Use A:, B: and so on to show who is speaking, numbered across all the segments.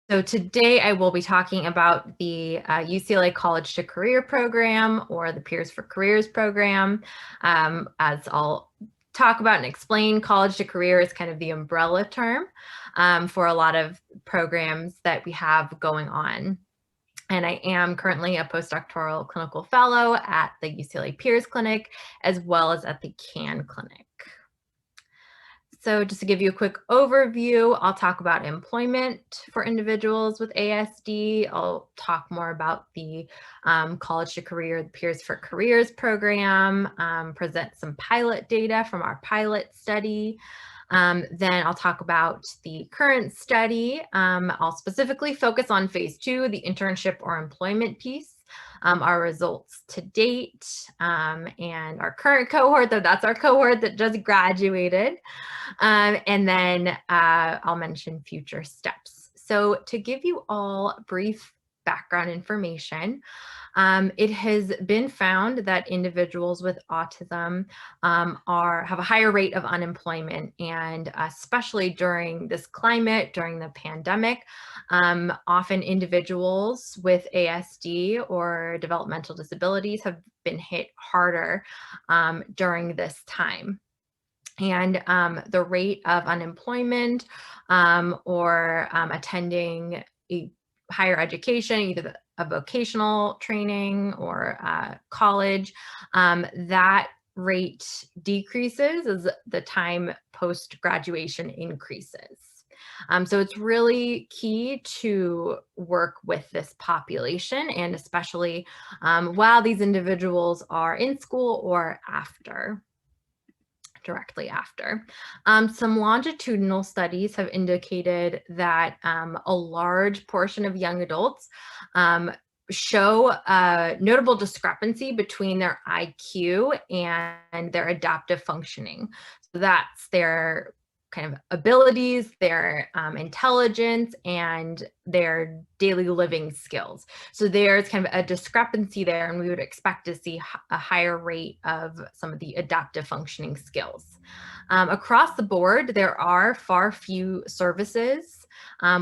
A: So today I will be talking about the UCLA College to Career program, or the Peers for Careers program. As I'll talk about and explain, college to career is kind of the umbrella term for a lot of programs that we have going on. And I am currently a postdoctoral clinical fellow at the UCLA Peers Clinic, as well as at the CAN Clinic. So just to give you a quick overview, I'll talk about employment for individuals with ASD. I'll talk more about the College to Career, the Peers for Careers program, present some pilot data from our pilot study. Then I'll talk about the current study. I'll specifically focus on phase 2, the internship or employment piece. Our results to date, and our current cohort, that's our cohort that just graduated. And then I'll mention future steps. So to give you all brief background information, it has been found that individuals with autism have a higher rate of unemployment, and especially during this climate, during the pandemic, often individuals with ASD or developmental disabilities have been hit harder during this time. And the rate of unemployment or attending a higher education, either a vocational training or college, that rate decreases as the time post-graduation increases. So it's really key to work with this population, and especially while these individuals are in school or directly after. Some longitudinal studies have indicated that a large portion of young adults show a notable discrepancy between their IQ and their adaptive functioning. So that's their kind of abilities, their intelligence, and their daily living skills. So there's kind of a discrepancy there, and we would expect to see a higher rate of some of the adaptive functioning skills. Across the board, there are far few services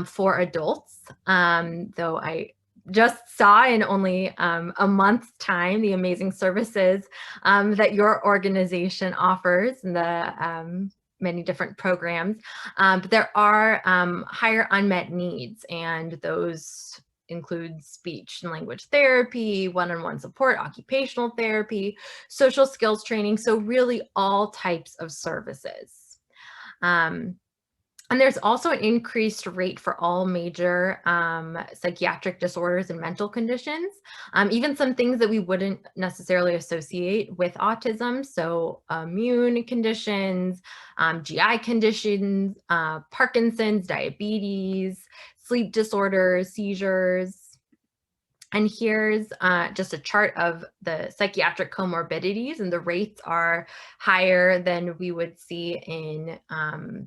A: for adults, though I just saw in only a month's time the amazing services that your organization offers and the many different programs, but there are higher unmet needs, and those include speech and language therapy, one-on-one support, occupational therapy, social skills training, so really all types of services. And there's also an increased rate for all major psychiatric disorders and mental conditions, even some things that we wouldn't necessarily associate with autism. So immune conditions, GI conditions, Parkinson's, diabetes, sleep disorders, seizures. And here's just a chart of the psychiatric comorbidities, and the rates are higher than we would see in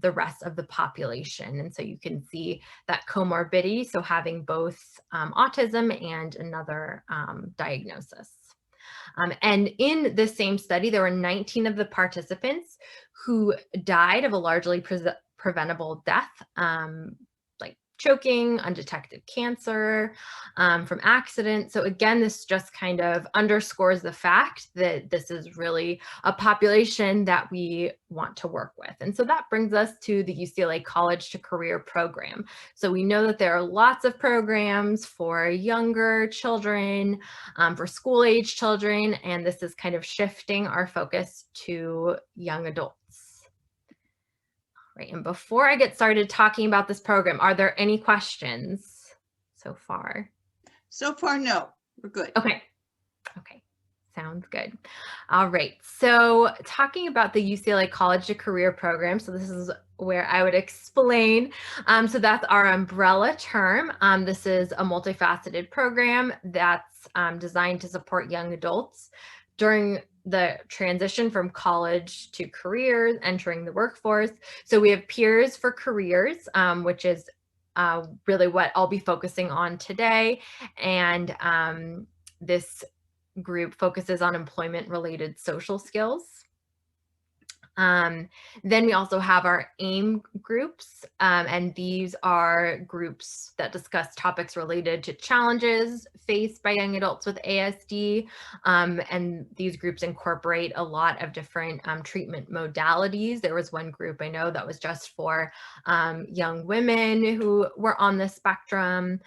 A: the rest of the population. And so you can see that comorbidity, so having both autism and another diagnosis. And in this same study, there were 19 of the participants who died of a largely preventable death, choking, undetected cancer, from accident. So again, this just kind of underscores the fact that this is really a population that we want to work with. And so that brings us to the UCLA College to Career program. So we know that there are lots of programs for younger children, for school-age children, and this is kind of shifting our focus to young adults. Right, and before I get started talking about this program, are there any questions so far?
B: So far, no. We're good.
A: Okay. Sounds good. All right, so talking about the UCLA College to Career program, so this is where I would explain. So that's our umbrella term. This is a multifaceted program that's designed to support young adults during the transition from college to careers, entering the workforce. So we have Peers for Careers, which is really what I'll be focusing on today. And this group focuses on employment-related social skills. Then we also have our AIM groups, and these are groups that discuss topics related to challenges faced by young adults with ASD, and these groups incorporate a lot of different treatment modalities. There was one group I know that was just for young women who were on the spectrum.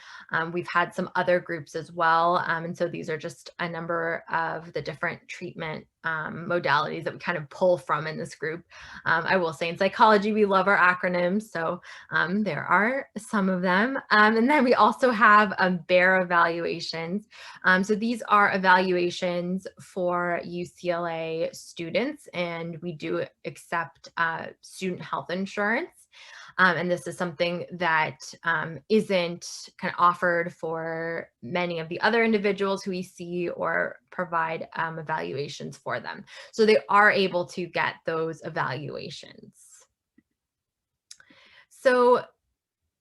A: We've had some other groups as well, and so these are just a number of the different treatment modalities that we kind of pull from in this group. I will say in psychology, we love our acronyms, so there are some of them. And then we also have BEAR evaluations. So these are evaluations for UCLA students, and we do accept student health insurance. And this is something that isn't kind of offered for many of the other individuals who we see or provide evaluations for them. So they are able to get those evaluations. So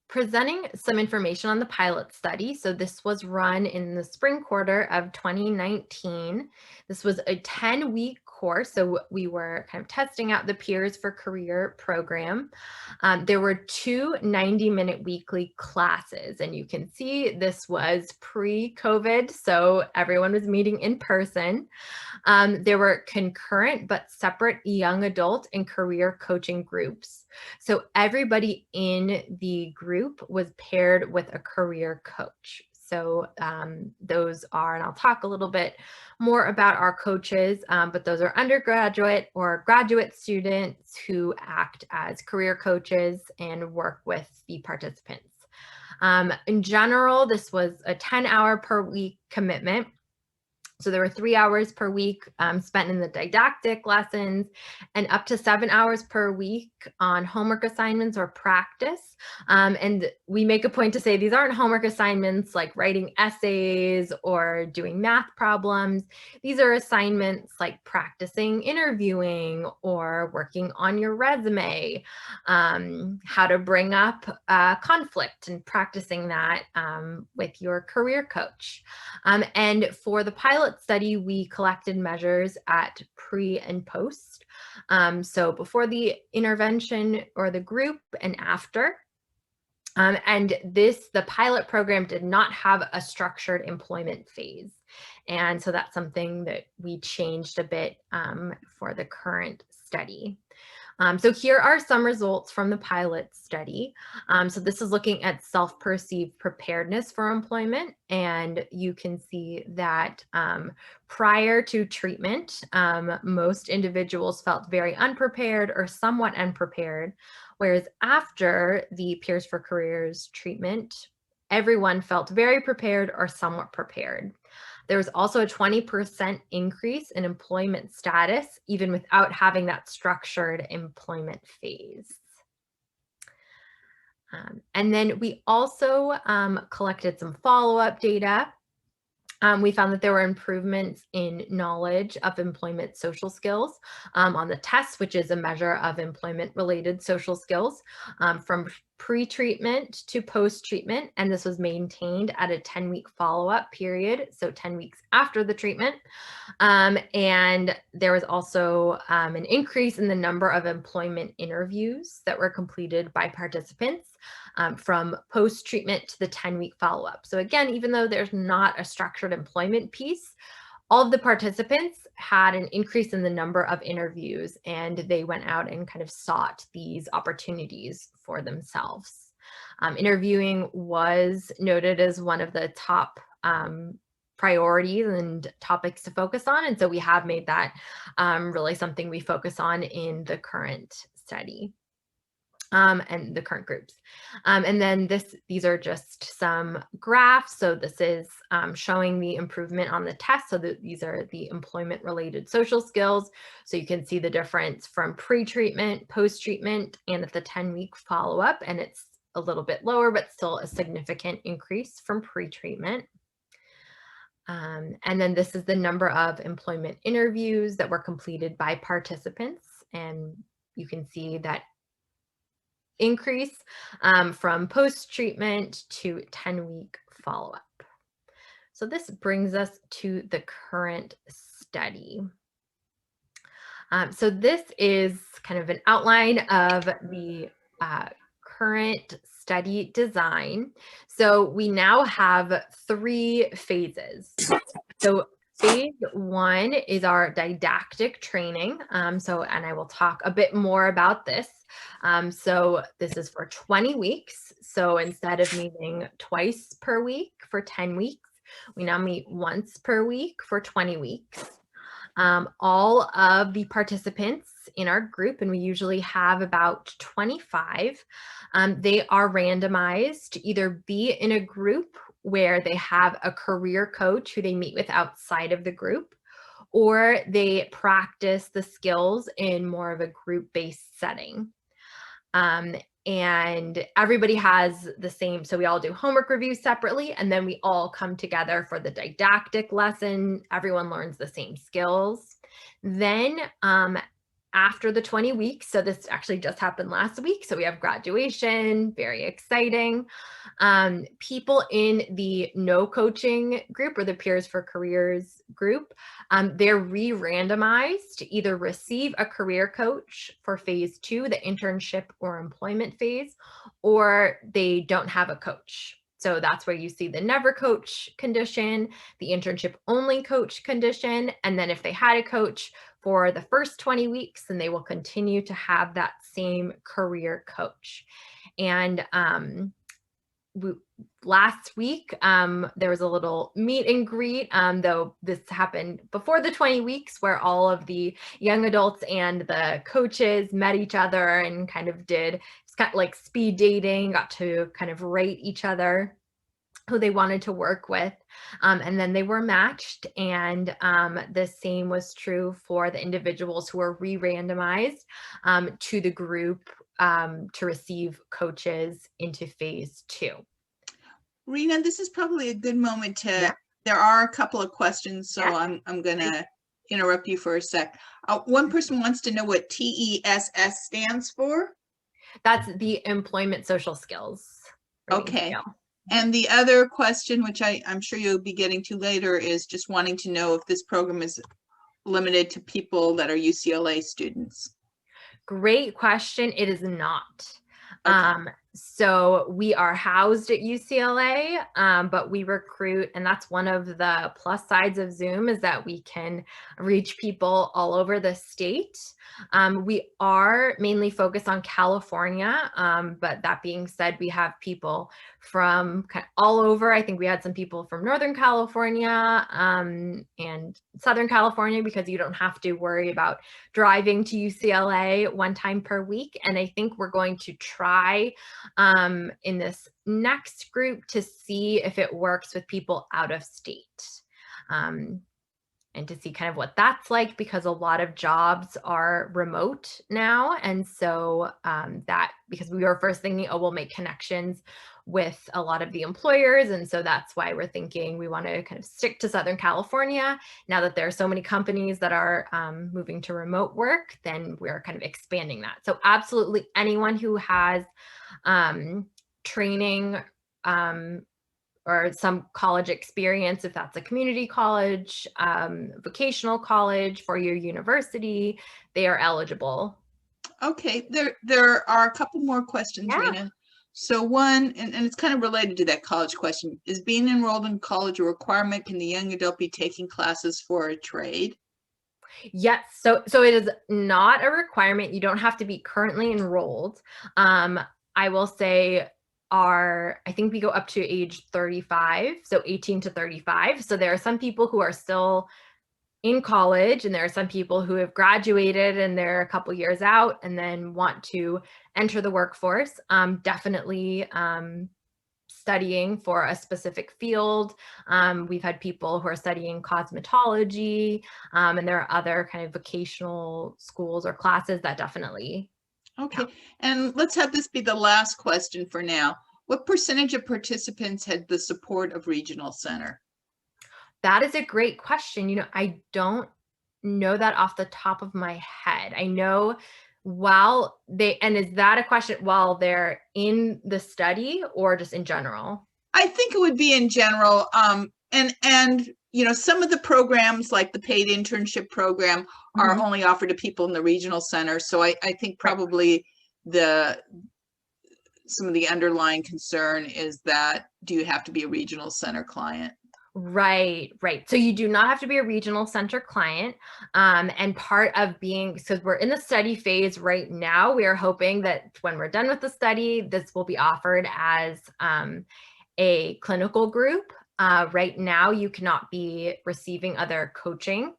A: presenting some information on the pilot study. So this was run in the spring quarter of 2019. This was a 10-week course. So we were kind of testing out the Peers for Career program. There were 2 90-minute weekly classes, and you can see this was pre-COVID, so everyone was meeting in person. There were concurrent but separate young adult and career coaching groups. So everybody in the group was paired with a career coach. So those are, and I'll talk a little bit more about our coaches, but those are undergraduate or graduate students who act as career coaches and work with the participants. In general, this was a 10-hour per week commitment. So there were 3 hours per week spent in the didactic lessons and up to 7 hours per week on homework assignments or practice. And we make a point to say these aren't homework assignments like writing essays or doing math problems. These are assignments like practicing interviewing or working on your resume, how to bring up conflict and practicing that with your career coach. And for the pilot study, we collected measures at pre and post. So before the intervention or the group and after. And the pilot program did not have a structured employment phase. And so that's something that we changed a bit for the current study. So here are some results from the pilot study. So this is looking at self-perceived preparedness for employment, and you can see that prior to treatment, most individuals felt very unprepared or somewhat unprepared, whereas after the Peers for Careers treatment, everyone felt very prepared or somewhat prepared. There was also a 20% increase in employment status, even without having that structured employment phase. And then we also collected some follow-up data. We found that there were improvements in knowledge of employment social skills on the test, which is a measure of employment-related social skills from pre-treatment to post-treatment, and this was maintained at a 10-week follow-up period, so 10 weeks after the treatment. And there was also an increase in the number of employment interviews that were completed by participants from post-treatment to the 10-week follow-up. So again, even though there's not a structured employment piece, all of the participants had an increase in the number of interviews, and they went out and kind of sought these opportunities for themselves. Interviewing was noted as one of the top priorities and topics to focus on, and so we have made that really something we focus on in the current study. And the current groups. And then these are just some graphs. So this is showing the improvement on the test. So these are the employment related social skills. So you can see the difference from pre-treatment, post-treatment, and at the 10-week follow-up. And it's a little bit lower, but still a significant increase from pre-treatment. And then this is the number of employment interviews that were completed by participants. And you can see that increase from post-treatment to 10-week follow-up. So this brings us to the current study. So this is kind of an outline of the current study design. So we now have 3 phases. So phase 1 is our didactic training. And I will talk a bit more about this. So this is for 20 weeks. So instead of meeting twice per week for 10 weeks, we now meet once per week for 20 weeks. All of the participants in our group, and we usually have about 25, they are randomized to either be in a group where they have a career coach who they meet with outside of the group, or they practice the skills in more of a group-based setting. And everybody has the same, so we all do homework reviews separately, and then we all come together for the didactic lesson. Everyone learns the same skills. Then after the 20 weeks, so this actually just happened last week, so we have graduation, very exciting. People in the no coaching group or the Peers for Careers group, they're re-randomized to either receive a career coach for phase 2, the internship or employment phase, or they don't have a coach. So that's where you see the never coach condition, the internship only coach condition, and then if they had a coach for the first 20 weeks, then they will continue to have that same career coach. And last week, there was a little meet and greet, though this happened before the 20 weeks, where all of the young adults and the coaches met each other and kind of did, it's kind of like speed dating, got to kind of rate each other who they wanted to work with, and then they were matched. And the same was true for the individuals who were re-randomized to the group to receive coaches into phase 2.
B: Reina, this is probably a good moment to, there are a couple of questions, so I'm gonna interrupt you for a sec. One person wants to know what TESS stands for.
A: That's the employment social skills.
B: Okay. And the other question, which I'm sure you'll be getting to later, is just wanting to know if this program is limited to people that are UCLA students.
A: Great question. It is not.
B: Okay.
A: So we are housed at UCLA, but we recruit, and that's one of the plus sides of Zoom, is that we can reach people all over the state. We are mainly focused on California, but that being said, we have people from kind of all over. I think we had some people from Northern California and Southern California, because you don't have to worry about driving to UCLA 1 time per week. And I think we're going to try in this next group to see if it works with people out of state. And to see kind of what that's like, because a lot of jobs are remote now. And so because we were first thinking, oh, we'll make connections with a lot of the employers. And so that's why we're thinking we want to kind of stick to Southern California. Now that there are so many companies that are moving to remote work, then we're kind of expanding that. So absolutely anyone who has training or some college experience, if that's a community college, vocational college, four-year university, they are eligible.
B: Okay, there are a couple more questions, Reina. So one, and it's kind of related to that college question, is being enrolled in college a requirement? Can the young adult be taking classes for a trade?
A: Yes, so it is not a requirement. You don't have to be currently enrolled. I will say I think we go up to age 35, so 18 to 35. So there are some people who are still in college, and there are some people who have graduated and they're a couple years out and then want to enter the workforce. Definitely studying for a specific field. We've had people who are studying cosmetology, and there are other kind of vocational schools or classes that definitely.
B: Okay, and let's have this be the last question for now. What percentage of participants had the support of Regional Center?
A: That is a great question. I don't know that off the top of my head. I know and is that a question while they're in the study or just in general?
B: I think it would be in general. And you know, some of the programs like the paid internship program are
A: Mhm.
B: only offered to people in the regional center. So I think
A: Right.
B: probably some of the underlying concern is that, do you have to be a regional center client?
A: Right, right. So you do not have to be a regional center client. And part of being, so we're in the study phase right now, we are hoping that when we're done with the study, this will be offered as a clinical group. Right now, you cannot be receiving other coaching.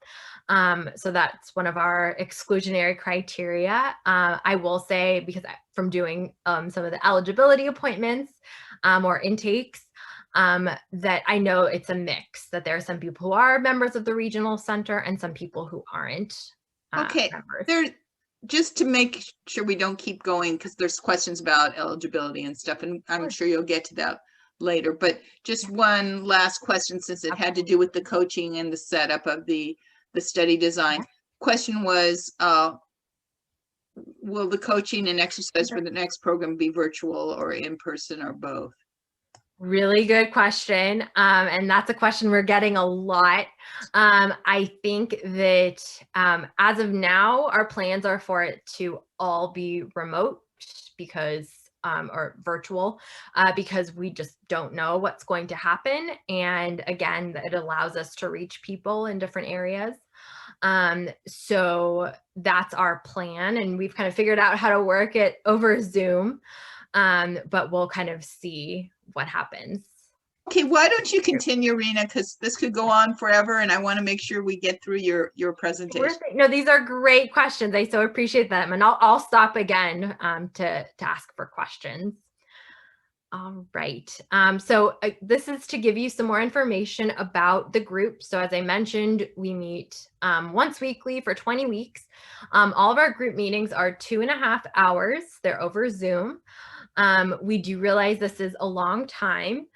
A: So that's one of our exclusionary criteria. I will say, because from doing some of the eligibility appointments or intakes, that I know it's a mix, that there are some people who are members of the regional center and some people who aren't
B: Okay,
A: members.
B: just to make sure we don't keep going, because there's questions about eligibility and stuff, and I'm
A: Sure.
B: sure you'll get to that later, but just one last question, since it had to do
A: Absolutely.
B: with the coaching and the setup of the study design.
A: Yeah.
B: Question was, will the coaching and exercise for the next program be virtual or in person or both?
A: Really good question. And that's a question we're getting a lot. I think that as of now, our plans are for it to all be remote because, or virtual, because we just don't know what's going to happen. And again, it allows us to reach people in different areas. So that's our plan. And we've kind of figured out how to work it over Zoom. But we'll kind of see what happens.
B: Okay, why don't you continue, Rena, because this could go on forever, and I want to make sure we get through your presentation.
A: No, these are great questions. I so appreciate them, and I'll stop again to ask for questions. All right. So this is to give you some more information about the group. So as I mentioned, we meet once weekly for 20 weeks. All of our group meetings are 2.5 hours. They're over Zoom. We do realize this is a long time.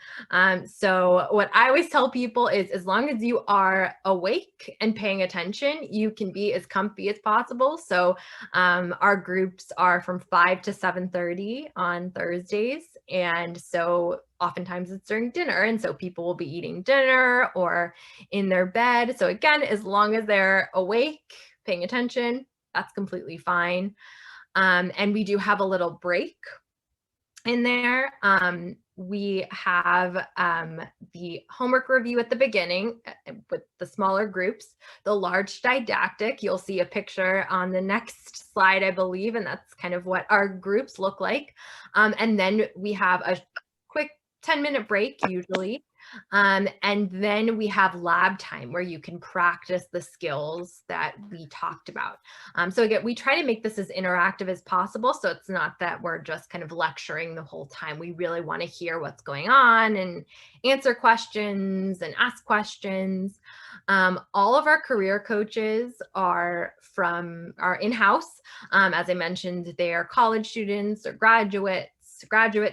A: So what I always tell people is, as long as you are awake and paying attention, you can be as comfy as possible. So our groups are from 5 to 7:30 on Thursdays. And so oftentimes it's during dinner. And so people will be eating dinner or in their bed. So again, as long as they're awake, paying attention, that's completely fine. And we do have a little break in there. We have the homework review at the beginning with the smaller groups, the large didactic. You'll see a picture on the next slide, I believe, and that's kind of what our groups look like. And then we have a quick 10-minute break usually. And then we have lab time where you can practice the skills that we talked about. So again, we try to make this as interactive as possible. So it's not that we're just kind of lecturing the whole time. We really want to hear what's going on and answer questions and ask questions. All of our career coaches are in-house. As I mentioned, they are college students or graduate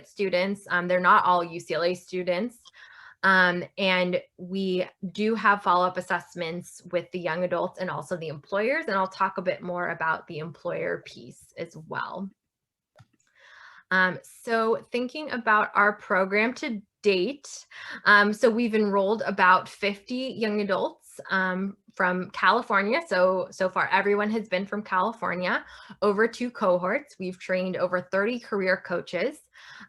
A: students. They're not all UCLA students. And we do have follow-up assessments with the young adults and also the employers. And I'll talk a bit more about the employer piece as well. So thinking about our program to date, so we've enrolled about 50 young adults from California. So far, everyone has been from California. Over 2 cohorts. We've trained over 30 career coaches,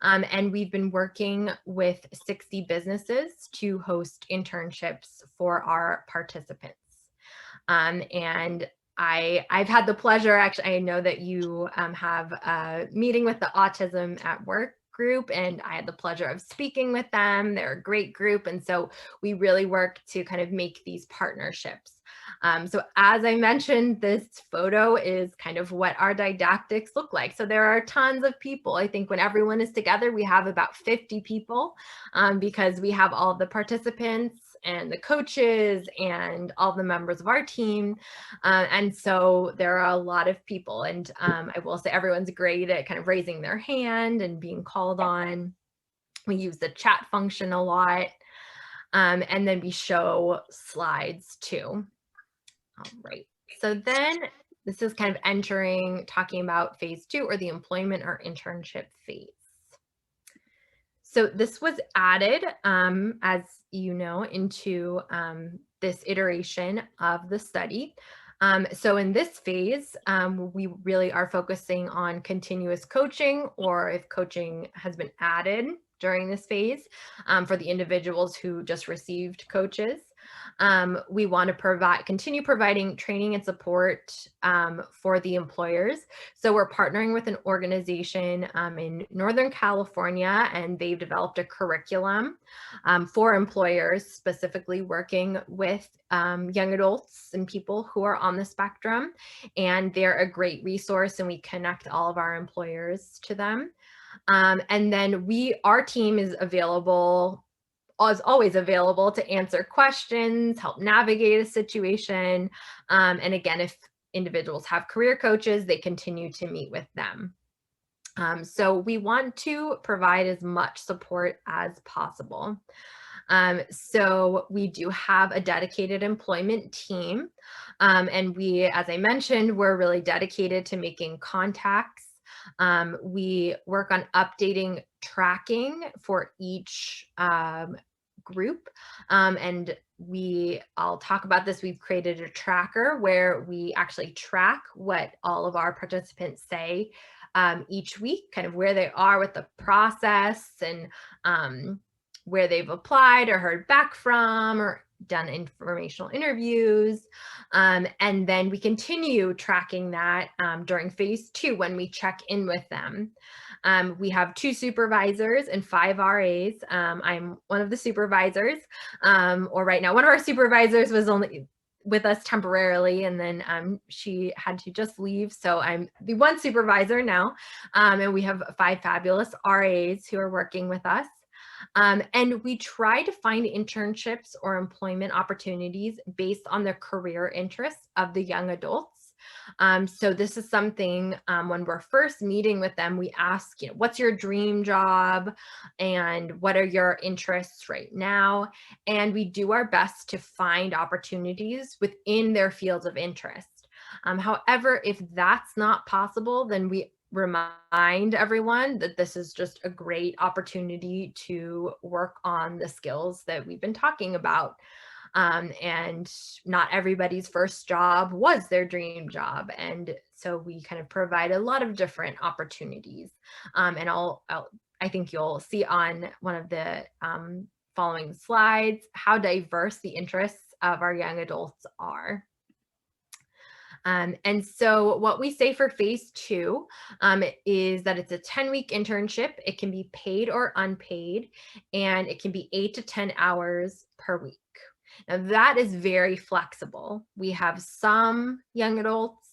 A: and we've been working with 60 businesses to host internships for our participants. And I've had the pleasure, actually, I know that you have a meeting with the Autism at Work group, and I had the pleasure of speaking with them. They're a great group. And so we really work to kind of make these partnerships. So as I mentioned, this photo is kind of what our didactics look like. So there are tons of people. I think when everyone is together, we have about 50 people because we have all the participants and the coaches and all the members of our team. And so there are a lot of people. And I will say everyone's great at kind of raising their hand and being called on. We use the chat function a lot. And then we show slides too. All right. So then this is kind of talking about phase 2 or the employment or internship phase. So this was added, as you know, into this iteration of the study. So in this phase, we really are focusing on continuous coaching, or if coaching has been added during this phase for the individuals who just received coaches. We want to continue providing training and support for the employers. So we're partnering with an organization in Northern California, and they've developed a curriculum for employers, specifically working with young adults and people who are on the spectrum. And they're a great resource, and we connect all of our employers to them. And then our team is always available to answer questions, help navigate a situation. And again, if individuals have career coaches, they continue to meet with them. So we want to provide as much support as possible. So we do have a dedicated employment team. And as I mentioned, we're really dedicated to making contacts. We work on updating tracking for each group. And I'll talk about this. We've created a tracker where we actually track what all of our participants say each week, kind of where they are with the process, and where they've applied or heard back from or done informational interviews. And then we continue tracking that during phase 2 when we check in with them. We have 2 supervisors and 5 RAs. I'm one of the supervisors, or right now, one of our supervisors was only with us temporarily, and then she had to just leave. So I'm the one supervisor now, and we have 5 fabulous RAs who are working with us. And we try to find internships or employment opportunities based on the career interests of the young adults. So this is something when we're first meeting with them, we ask, what's your dream job and what are your interests right now? And we do our best to find opportunities within their fields of interest. However, if that's not possible, then we remind everyone that this is just a great opportunity to work on the skills that we've been talking about. And not everybody's first job was their dream job. And so we kind of provide a lot of different opportunities. And I think you'll see on one of the following slides how diverse the interests of our young adults are. And so what we say for phase 2 is that it's a 10-week internship. It can be paid or unpaid, and it can be 8 to 10 hours per week. Now that is very flexible. We have some young adults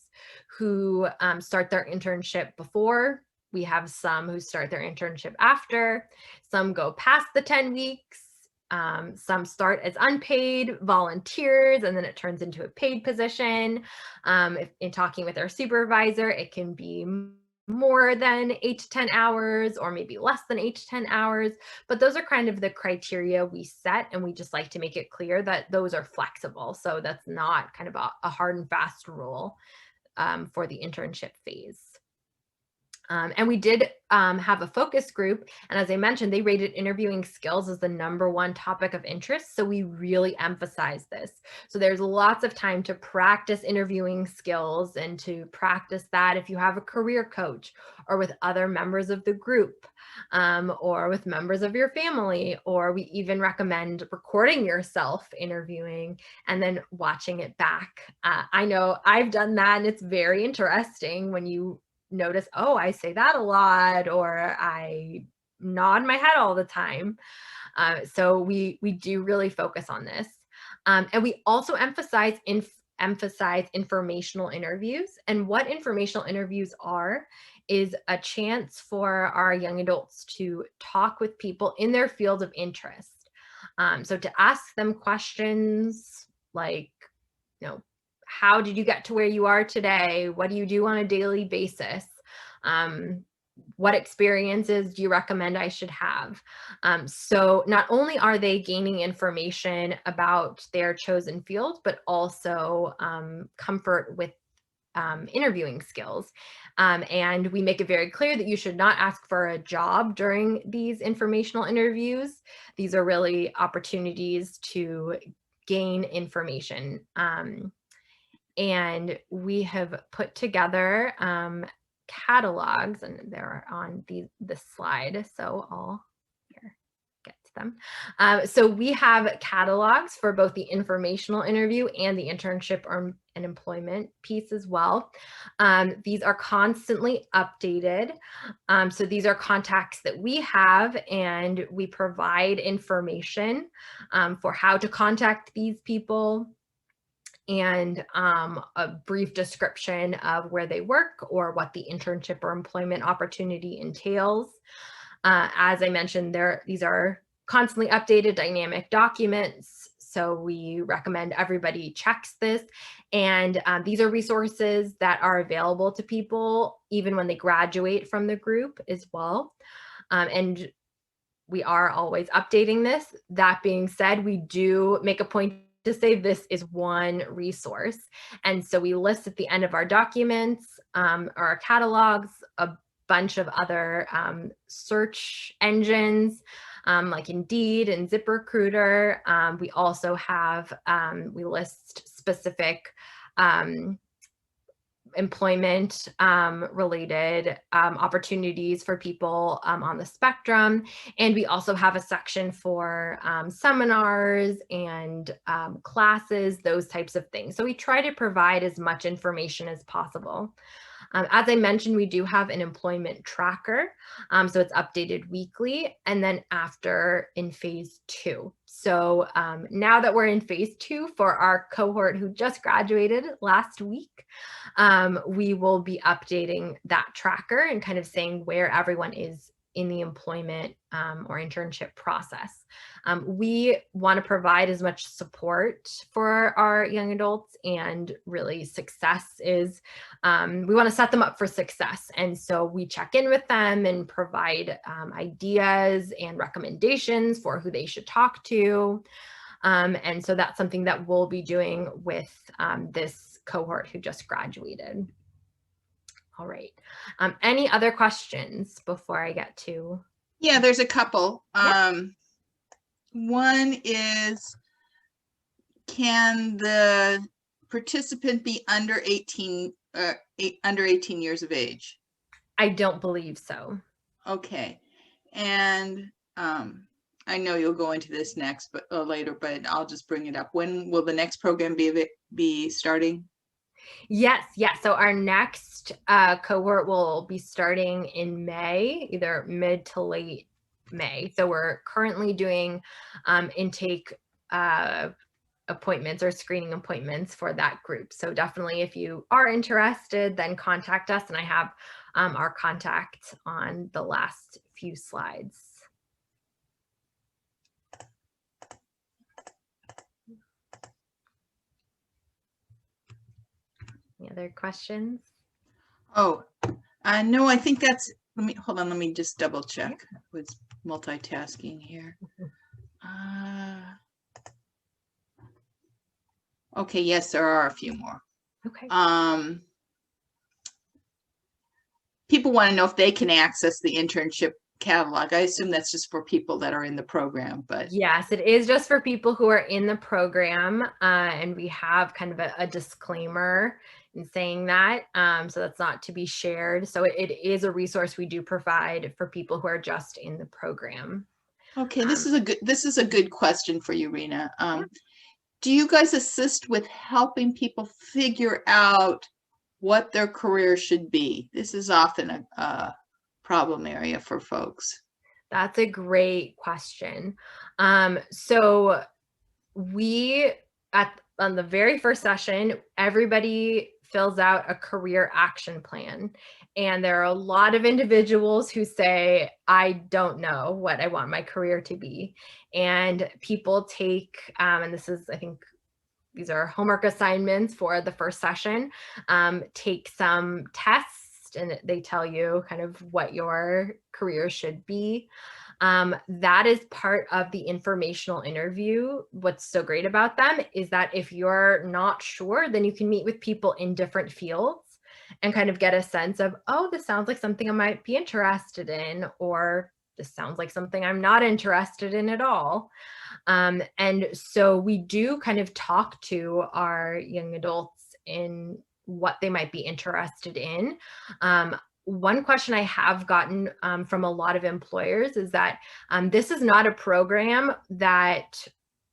A: who start their internship before. We have some who start their internship after. Some go past the 10 weeks. Some start as unpaid volunteers, and then it turns into a paid position. In talking with our supervisor, it can be more than 8 to 10 hours, or maybe less than 8 to 10 hours. But those are kind of the criteria we set, and we just like to make it clear that those are flexible. So that's not kind of a hard and fast rule for the internship phase. And we did have a focus group. And as I mentioned, they rated interviewing skills as the #1 topic of interest. So we really emphasize this. So there's lots of time to practice interviewing skills and to practice that if you have a career coach or with other members of the group or with members of your family. Or we even recommend recording yourself interviewing and then watching it back. I know I've done that, and it's very interesting when you notice, oh, I say that a lot, or I nod my head all the time. So we do really focus on this. And we also emphasize informational interviews. And what informational interviews are is a chance for our young adults to talk with people in their field of interest. So to ask them questions like, how did you get to where you are today? What do you do on a daily basis? What experiences do you recommend I should have? So not only are they gaining information about their chosen field, but also comfort with interviewing skills. And we make it very clear that you should not ask for a job during these informational interviews. These are really opportunities to gain information. And we have put together catalogs, and they're on this slide, so I'll get to them. So we have catalogs for both the informational interview and the internship or an employment piece as well. These are constantly updated. So these are contacts that we have, and we provide information for how to contact these people, and a brief description of where they work or what the internship or employment opportunity entails. As I mentioned, these are constantly updated dynamic documents, so we recommend everybody checks this. And these are resources that are available to people even when they graduate from the group as well. And we are always updating this. That being said, we do make a point to say this is one resource. And so we list at the end of our documents or our catalogs a bunch of other search engines like Indeed and ZipRecruiter. We also have, we list specific employment related opportunities for people on the spectrum. And we also have a section for seminars and classes, those types of things. So we try to provide as much information as possible. As I mentioned, we do have an employment tracker, so it's updated weekly, and then after in phase 2. So now that we're in phase 2 for our cohort who just graduated last week, we will be updating that tracker and kind of saying where everyone is in the employment or internship process. We want to provide as much support for our young adults, and really success is, we want to set them up for success. And so we check in with them and provide ideas and recommendations for who they should talk to. And so that's something that we'll be doing with this cohort who just graduated. All right. Any other questions before I get to?
B: Yeah, there's a couple. One is, can the participant be under 18 years of age?
A: I don't believe so.
B: Okay. And I know you'll go into this next, but later, but I'll just bring it up. When will the next program be starting?
A: Yes. So our next cohort will be starting in May, either mid to late May. So we're currently doing intake appointments or screening appointments for that group. So definitely, if you are interested, then contact us. And I have our contact on the last few slides. Any other questions?
B: Oh, no, I think that's, hold on, let me just double check. I was multitasking here. Okay, yes, there are a few more.
A: Okay.
B: People want to know if they can access the internship catalog. I assume that's just for people that are in the program, but.
A: Yes, it is just for people who are in the program, and we have kind of a disclaimer in saying that, so that's not to be shared. So it is a resource we do provide for people who are just in the program.
B: Okay, this is a good question for you, Reina. Do you guys assist with helping people figure out what their career should be? This is often a problem area for folks.
A: That's a great question. So we, on the very first session, everybody fills out a career action plan. And there are a lot of individuals who say, I don't know what I want my career to be. And people take, and this is, I think, these are homework assignments for the first session, take some tests, and they tell you kind of what your career should be. That is part of the informational interview. What's so great about them is that if you're not sure, then you can meet with people in different fields and kind of get a sense of, oh, this sounds like something I might be interested in, or this sounds like something I'm not interested in at all. And so we do kind of talk to our young adults in what they might be interested in. One question I have gotten from a lot of employers is that this is not a program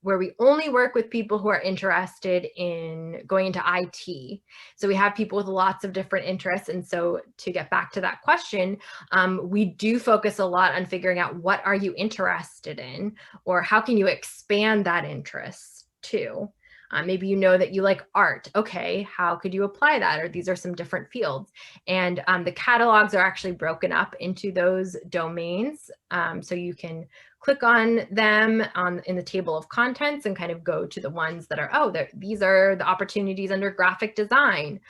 A: where we only work with people who are interested in going into IT. So we have people with lots of different interests. And so to get back to that question, we do focus a lot on figuring out what are you interested in, or how can you expand that interest too. Maybe you know that you like art. Okay, how could you apply that? Or these are some different fields. And the catalogs are actually broken up into those domains. So you can click on them in the table of contents and kind of go to the ones that are, these are the opportunities under graphic design.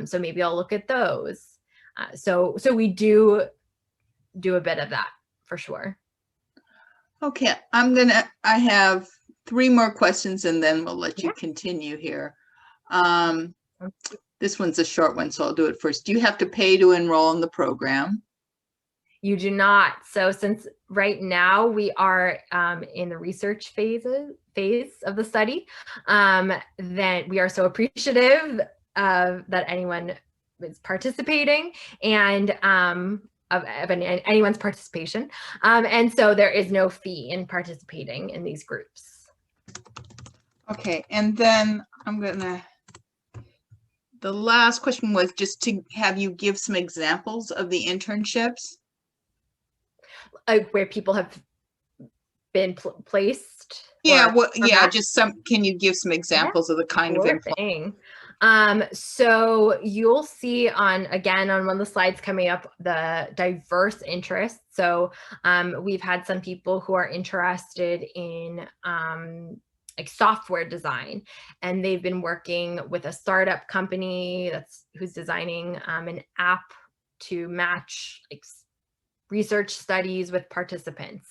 A: So maybe I'll look at those. So we do a bit of that for sure.
B: Okay, I have 3 more questions and then we'll let you continue here. This one's a short one, so I'll do it first. Do you have to pay to enroll in the program?
A: You do not. So since right now we are in the research phase of the study, then we are so appreciative that anyone is participating and of anyone's participation. And so there is no fee in participating in these groups.
B: Okay, and then the last question was just to have you give some examples of the internships.
A: Where people have been placed?
B: Yeah, just can you give some examples of the kind of
A: thing? So you'll see again on one of the slides coming up, the diverse interests. So we've had some people who are interested in like software design, and they've been working with a startup company who's designing an app to match like research studies with participants.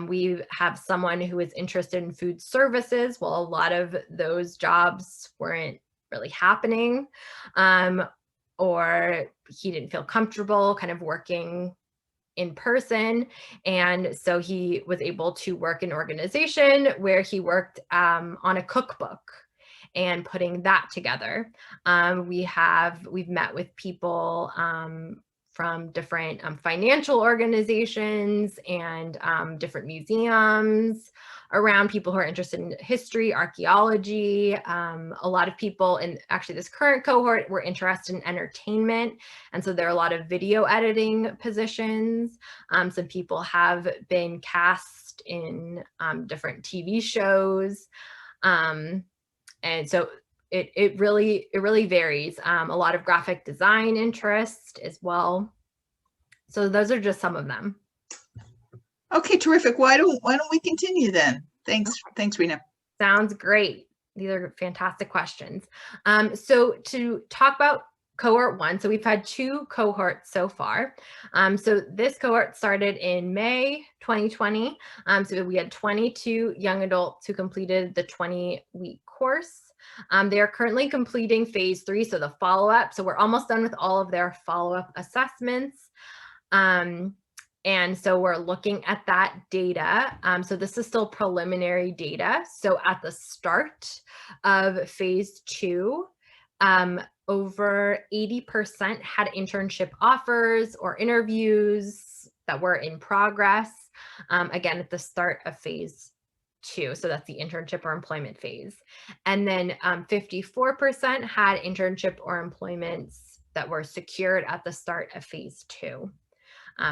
A: We have someone who is interested in food services. Well, a lot of those jobs weren't really happening, or he didn't feel comfortable kind of working in person. And so he was able to work in an organization where he worked on a cookbook and putting that together. We've met with people from different financial organizations and different museums around people who are interested in history, archaeology. A lot of people in actually this current cohort were interested in entertainment. And so there are a lot of video editing positions. Some people have been cast in different TV shows. And so it really varies. A lot of graphic design interest as well. So those are just some of them.
B: Okay, terrific. Why don't we continue then? Thanks, Reina.
A: Sounds great. These are fantastic questions. So to talk about cohort 1, so we've had 2 cohorts so far. So this cohort started in May 2020. So we had 22 young adults who completed the 20-week course. They are currently completing phase 3, so the follow-up. So we're almost done with all of their follow-up assessments. And so we're looking at that data. So this is still preliminary data. So at the start of phase 2, over 80% had internship offers or interviews that were in progress, again, at the start of phase 2. So that's the internship or employment phase. And then 54% had internship or employments that were secured at the start of phase 2.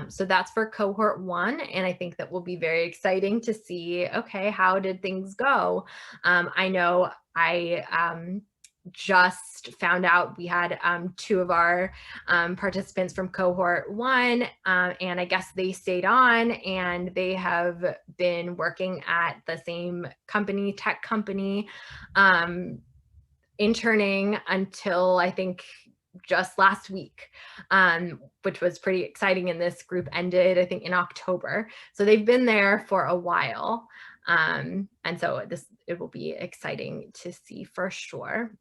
A: So that's for cohort 1. And I think that will be very exciting to see, okay, how did things go? I know I just found out we had 2 of our participants from cohort 1, and I guess they stayed on and they have been working at the same company, tech company, interning until I think just last week, which was pretty exciting. And this group ended, I think, in October. So they've been there for a while. And so it will be exciting to see for sure.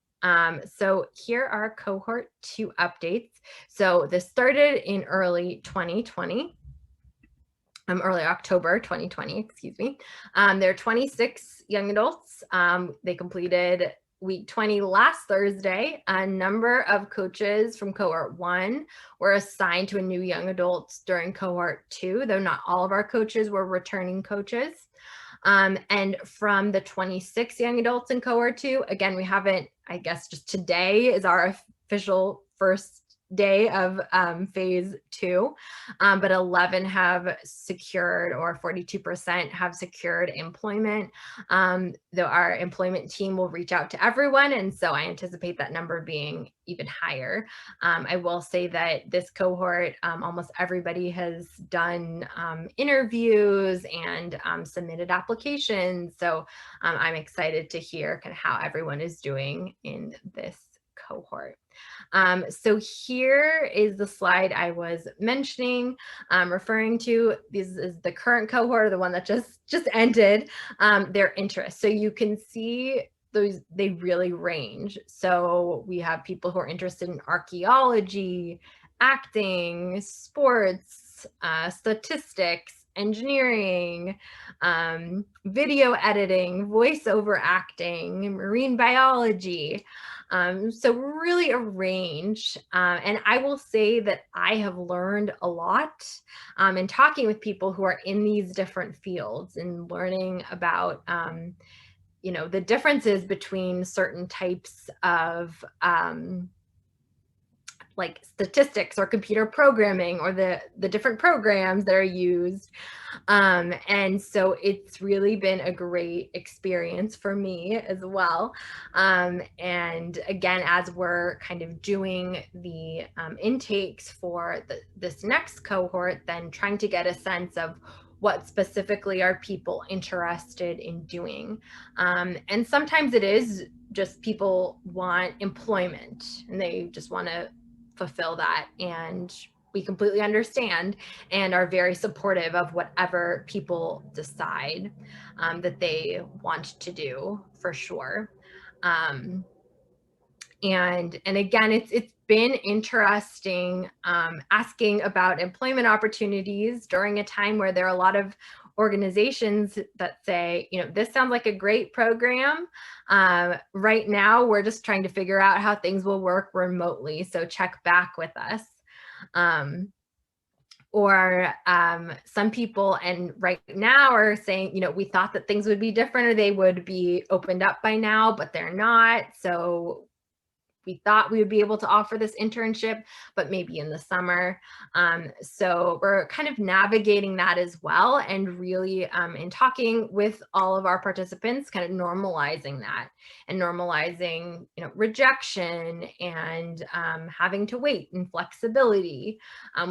A: So here are cohort 2 updates. So this started in early 2020. Early October 2020, excuse me. There are 26 young adults. They completed week 20 last Thursday. A number of coaches from cohort 1 were assigned to a new young adults during cohort 2, though not all of our coaches were returning coaches. And from the 26 young adults in cohort 2, again, we haven't, I guess just today is our official first day of phase 2, but 11 have secured, or 42% have secured employment, though our employment team will reach out to everyone, and so I anticipate that number being even higher. I will say that this cohort, almost everybody has done interviews and submitted applications, so I'm excited to hear kind of how everyone is doing in this cohort. So here is the slide I was mentioning, referring to. This is the current cohort, the one that just ended, their interests. So you can see those, they really range. So we have people who are interested in archaeology, acting, sports, statistics, engineering, video editing, voiceover acting, marine biology. So really a range. And I will say that I have learned a lot in talking with people who are in these different fields and learning about, you know, the differences between certain types of like statistics or computer programming, or the different programs that are used. And so it's really been a great experience for me as well. And again, as we're kind of doing the intakes for this next cohort, then trying to get a sense of what specifically are people interested in doing. And sometimes it is just people want employment and they just want to fulfill that, and we completely understand and are very supportive of whatever people decide that they want to do, for sure. And again, it's been interesting asking about employment opportunities during a time where there are a lot of organizations that say, you know, this sounds like a great program. Right now, we're just trying to figure out how things will work remotely. So check back with us. Or some people, and right now, are saying, you know, we thought that things would be different or they would be opened up by now, but they're not. So we thought we would be able to offer this internship, but maybe in the summer. So we're kind of navigating that as well, and really in talking with all of our participants, kind of normalizing that and normalizing, you know, rejection and having to wait and flexibility.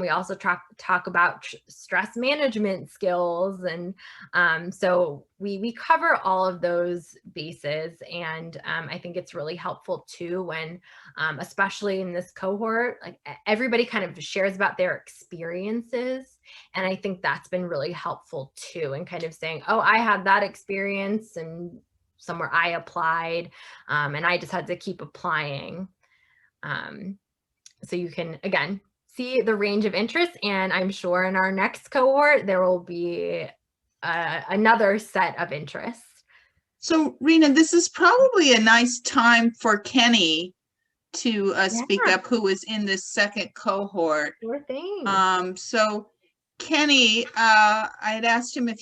A: We also talk about stress management skills, and so we cover all of those bases, and I think it's really helpful too when, especially in this cohort, like everybody kind of shares about their experiences, and I think that's been really helpful too, and kind of saying, oh, I had that experience and somewhere I applied, and I just had to keep applying. So you can, again, see the range of interest, and I'm sure in our next cohort there will be another set of interests.
B: So Reina, this is probably a nice time for Kenny to speak up, who is in this second cohort.
A: Sure thing.
B: So Kenny, I had asked him if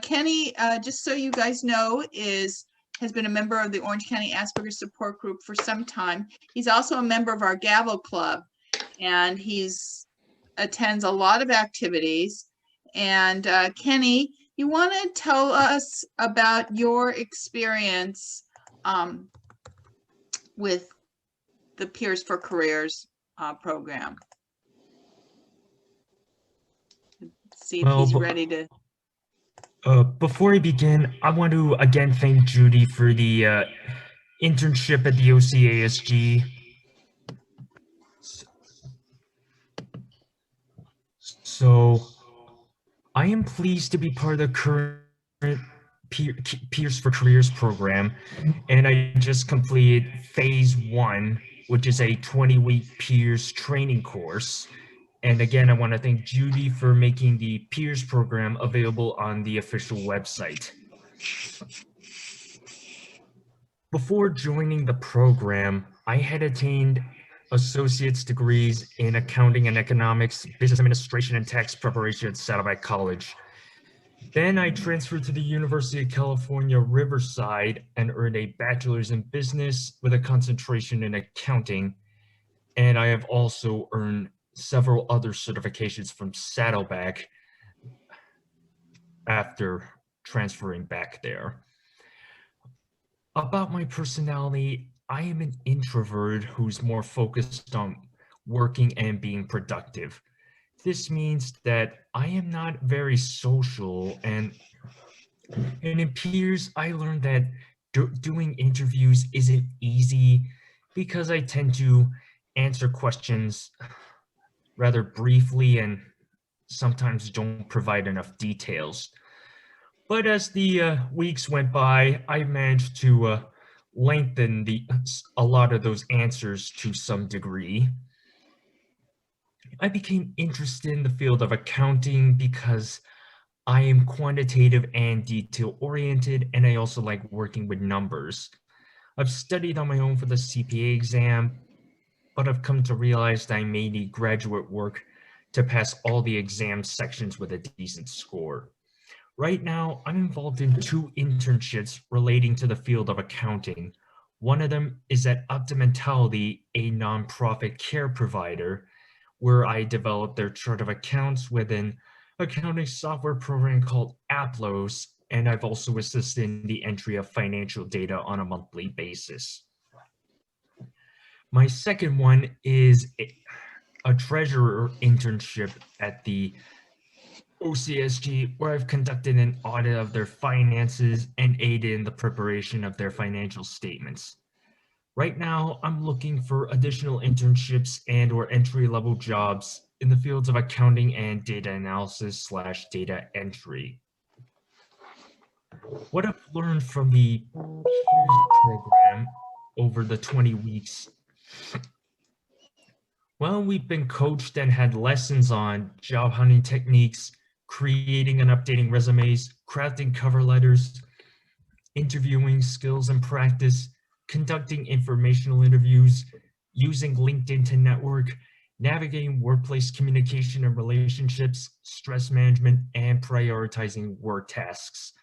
B: Kenny, just so you guys know, has been a member of the Orange County Asperger's Support Group for some time. He's also a member of our Gavel Club, and attends a lot of activities. And Kenny, you want to tell us about your experience with the Peers for Careers program? Let's see if he's ready to.
C: Before I begin, I want to again thank Judy for the internship at the OCASG. So I am pleased to be part of the current Peers for Careers program, and I just completed phase 1, which is a 20-week peers training course. And again, I want to thank Judy for making the peers program available on the official website. Before joining the program, I had attained associate's degrees in accounting and economics, business administration, and tax preparation at Saddleback College. Then I transferred to the University of California, Riverside, and earned a bachelor's in business with a concentration in accounting. And I have also earned several other certifications from Saddleback after transferring back there. About my personality, I am an introvert who's more focused on working and being productive. This means that I am not very social, and in peers, I learned that doing interviews isn't easy because I tend to answer questions rather briefly and sometimes don't provide enough details. But as the weeks went by, I managed to lengthen a lot of those answers to some degree. I became interested in the field of accounting because I am quantitative and detail-oriented, and I also like working with numbers. I've studied on my own for the CPA exam, but I've come to realize that I may need graduate work to pass all the exam sections with a decent score. Right now, I'm involved in 2 internships relating to the field of accounting. One of them is at Optimentality, a nonprofit care provider, where I developed their chart of accounts with an accounting software program called Aplos, and I've also assisted in the entry of financial data on a monthly basis. My second one is a treasurer internship at the OCASG, where I've conducted an audit of their finances and aided in the preparation of their financial statements. Right now, I'm looking for additional internships and/or entry-level jobs in the fields of accounting and data analysis / data entry. What I've learned from the peers program over the 20 weeks, well, we've been coached and had lessons on job hunting techniques, creating and updating resumes, crafting cover letters, interviewing skills and practice, conducting informational interviews, using LinkedIn to network, navigating workplace communication and relationships, stress management, and prioritizing work tasks.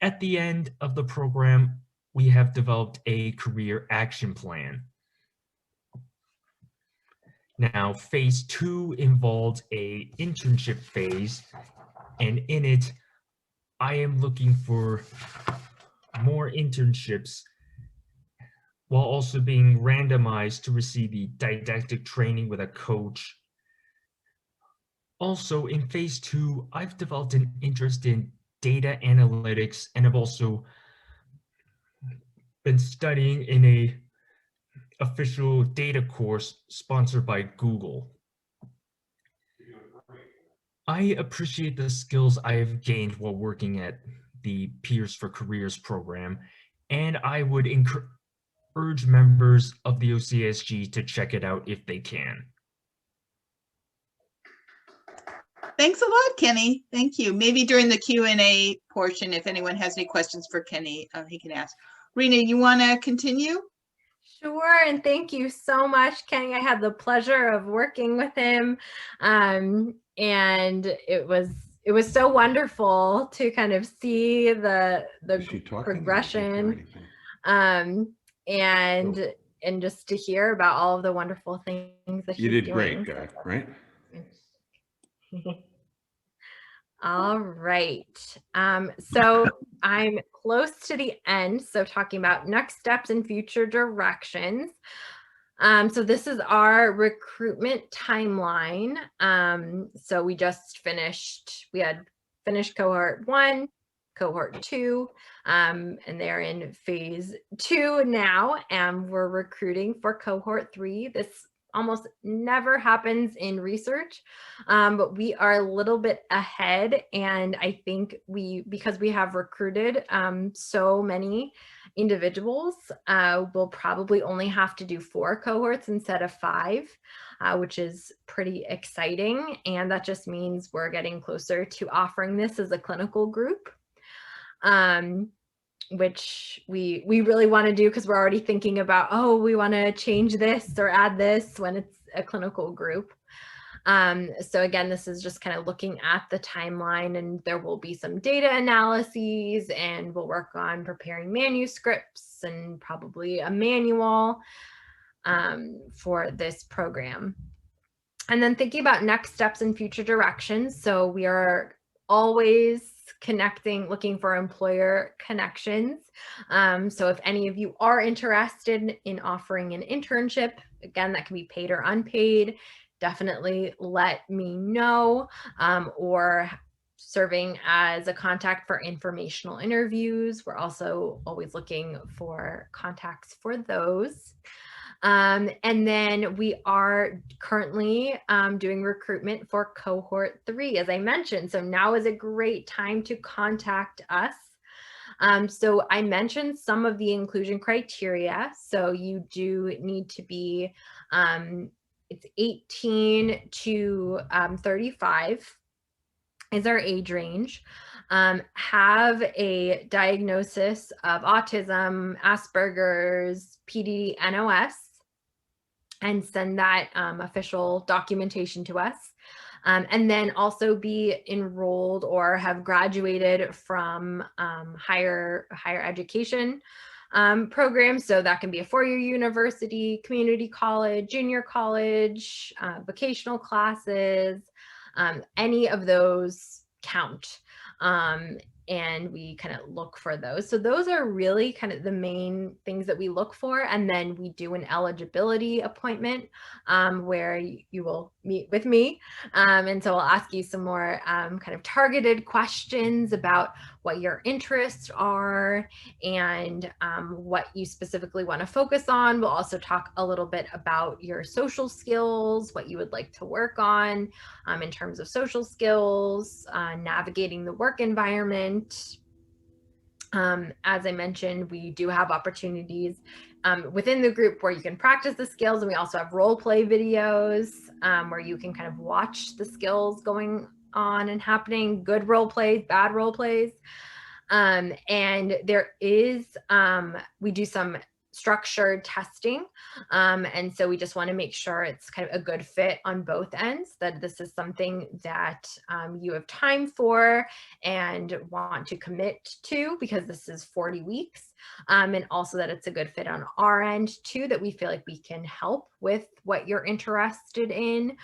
C: At the end of the program, we have developed a career action plan. Now, phase 2 involves an internship phase, and in it, I am looking for more internships while also being randomized to receive the didactic training with a coach. Also, in phase 2, I've developed an interest in data analytics and have also been studying in a official data course sponsored by Google. I appreciate the skills I have gained while working at the Peers for Careers program, and I would urge members of the OCASG to check it out if they can.
B: Thanks a lot, Kenny. Thank you. Maybe during the Q&A portion, if anyone has any questions for Kenny, he can ask. Reina, you want to continue?
A: Sure, and thank you so much, Kenny. I had the pleasure of working with him, and it was so wonderful to kind of see the progression, and just to hear about all of the wonderful things that
D: you
A: he's
D: did
A: doing.
D: Great, right?
A: All right. So I'm close to the end. So talking about next steps and future directions. So this is our recruitment timeline. So we just we had finished cohort 1, cohort 2, and they're in phase 2 now, and we're recruiting for cohort 3. This almost never happens in research, but we are a little bit ahead. And I think because we have recruited so many individuals, we'll probably only have to do 4 cohorts instead of 5, which is pretty exciting. And that just means we're getting closer to offering this as a clinical group. Which we really want to do because we're already thinking about, oh, we want to change this or add this when it's a clinical group. So again, this is just kind of looking at the timeline, and there will be some data analyses, and we'll work on preparing manuscripts and probably a manual for this program. And then thinking about next steps and future directions. So we are always looking for employer connections. So if any of you are interested in offering an internship, again, that can be paid or unpaid, definitely let me know, or serving as a contact for informational interviews. We're also always looking for contacts for those. And then we are currently doing recruitment for cohort 3, as I mentioned. So now is a great time to contact us. So I mentioned some of the inclusion criteria. So you do need to be, it's 18 to 35 is our age range. Have a diagnosis of autism, Asperger's, PDD, NOS, and send that official documentation to us. And then also be enrolled or have graduated from higher education programs. So that can be a 4-year university, community college, junior college, vocational classes, any of those count. And we kind of look for those. So those are really kind of the main things that we look for. And then we do an eligibility appointment where you will meet with me. And so I'll ask you some more kind of targeted questions about what your interests are and what you specifically want to focus on. We'll also talk a little bit about your social skills, what you would like to work on in terms of social skills, navigating the work environment. As I mentioned, we do have opportunities within the group where you can practice the skills, and we also have role play videos where you can kind of watch the skills going on and happening, good role plays, bad role plays. And there is, we do some structured testing. And so we just want to make sure it's kind of a good fit on both ends, that this is something that you have time for and want to commit to, because this is 40 weeks. And also that it's a good fit on our end too, that we feel like we can help with what you're interested in.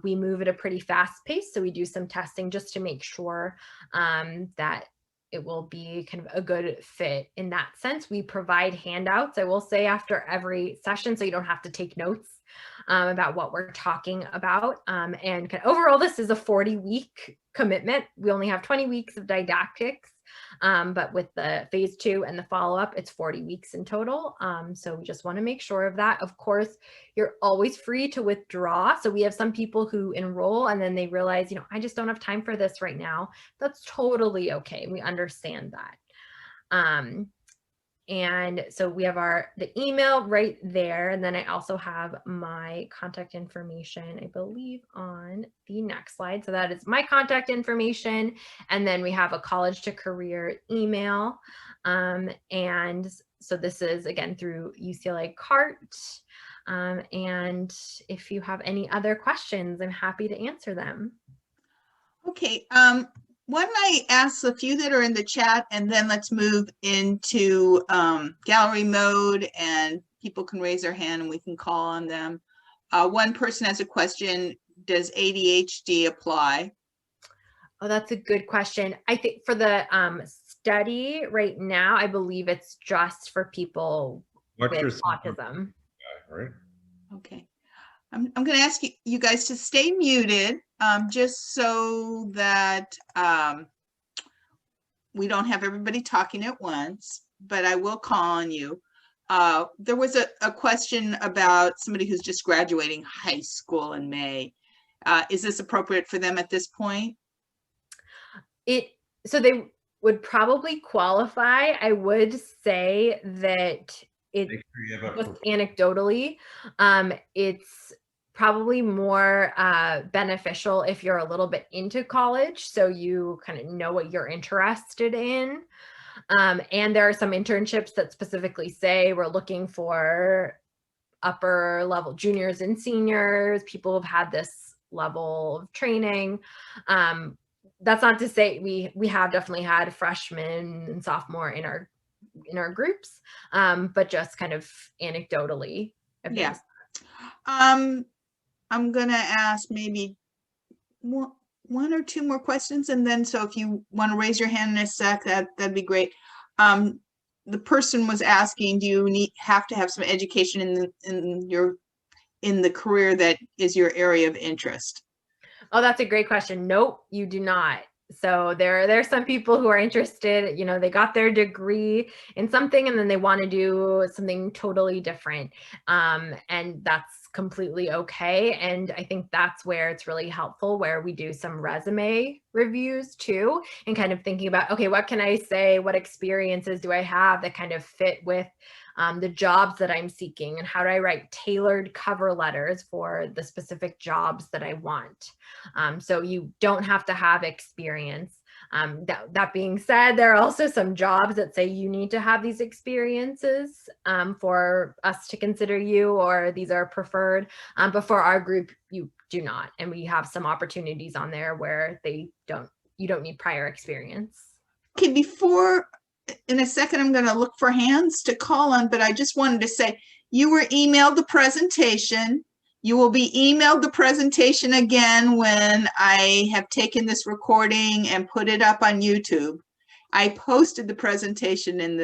A: We move at a pretty fast pace. So we do some testing just to make sure that it will be kind of a good fit in that sense. We provide handouts, I will say, after every session, so you don't have to take notes about what we're talking about. And kind of overall, this is a 40-week commitment. We only have 20 weeks of didactics, but with the phase 2 and the follow-up, it's 40 weeks in total. So we just want to make sure of that. Of course, you're always free to withdraw. So we have some people who enroll and then they realize, you know, I just don't have time for this right now. That's totally okay. We understand that. And so we have the email right there. And then I also have my contact information, I believe, on the next slide. So that is my contact information. And then we have a college to career email. And so this is, again, through UCLA CART. And if you have any other questions, I'm happy to answer them.
B: Okay. Why don't I ask a few that are in the chat, and then let's move into gallery mode, and people can raise their hand and we can call on them. One person has a question: does ADHD apply?
A: Oh, that's a good question. I think for the study right now, I believe it's just for people with autism.
D: Right.
B: Okay. I'm going to ask you guys to stay muted, just so that we don't have everybody talking at once, but I will call on you. There was a question about somebody who's just graduating high school in May. Is this appropriate for them at this point?
A: So they would probably qualify. I would say that it just anecdotally, it's probably more beneficial if you're a little bit into college, so you kind of know what you're interested in. And there are some internships that specifically say we're looking for upper level juniors and seniors, people who've had this level of training. That's not to say we have definitely had freshmen and sophomore in our groups, but just kind of anecdotally.
B: Yeah. I'm gonna ask maybe one or two more questions, and then so if you want to raise your hand in a sec, that'd be great. The person was asking, do you have to have some education in the career that is your area of interest?
A: Oh, that's a great question. Nope, you do not. So there are some people who are interested, you know, they got their degree in something and then they want to do something totally different. And that's completely okay. And I think that's where it's really helpful, where we do some resume reviews too, and kind of thinking about, okay, what can I say? What experiences do I have that kind of fit with the jobs that I'm seeking, and how do I write tailored cover letters for the specific jobs that I want? So you don't have to have experience. That being said, there are also some jobs that say you need to have these experiences for us to consider you, or these are preferred. But for our group, you do not. And we have some opportunities on there where you don't need prior experience.
B: Okay, in a second, I'm going to look for hands to call on, but I just wanted to say, you were emailed the presentation. You will be emailed the presentation again when I have taken this recording and put it up on YouTube. I posted the presentation in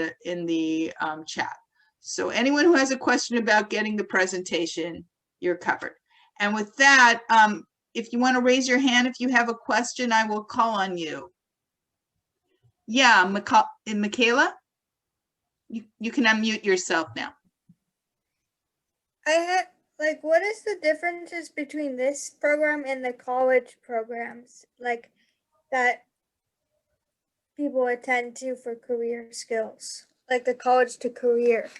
B: the chat. So anyone who has a question about getting the presentation, you're covered. And with that, if you want to raise your hand, if you have a question, I will call on you. Yeah, Michaela, you can unmute yourself now.
D: What is the differences between this program and the college programs, like, that people attend to for career skills, like the college to career?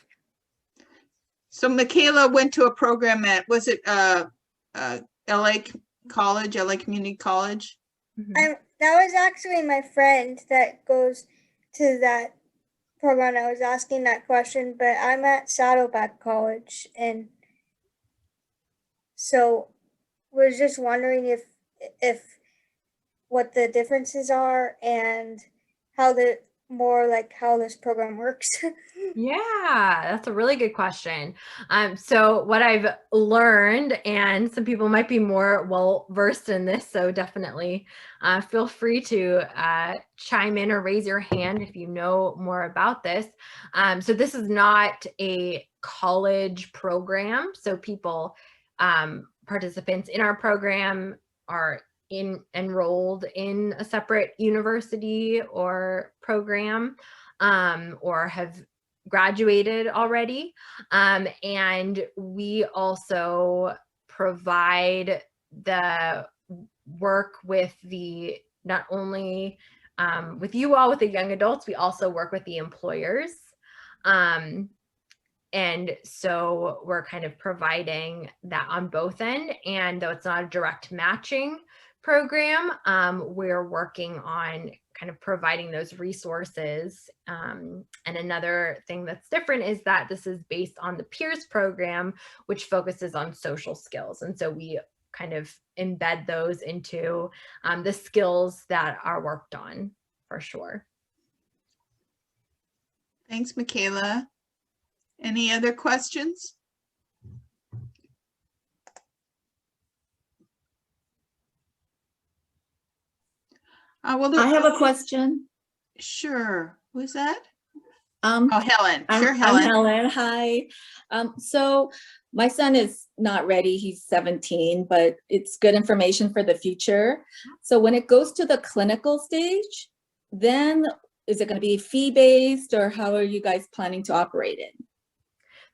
B: So Michaela went to a program at, was it LA College, LA Community College?
D: Mm-hmm. That was actually my friend that goes to that program. I was asking that question, but I'm at Saddleback College, and so we're just wondering if what the differences are and how this program works.
A: Yeah, that's a really good question. So what I've learned, and some people might be more well versed in this, so definitely feel free to chime in or raise your hand if you know more about this. So this is not a college program. So people, participants in our program are enrolled in a separate university or program, or have graduated already. And we also provide the work with not only with you all, with the young adults, we also work with the employers. And so we're kind of providing that on both ends. And though it's not a direct matching program, we're working on kind of providing those resources. And another thing that's different is that this is based on the PEERS program, which focuses on social skills. And so we kind of embed those into the skills that are worked on, for sure.
B: Thanks, Michaela. Any other questions?
E: Well, I have a question.
B: Sure. Who's that? Helen. Sure, Helen.
E: I'm Helen. Hi. So my son is not ready. He's 17, but it's good information for the future. So when it goes to the clinical stage, then is it going to be fee-based, or how are you guys planning to operate it?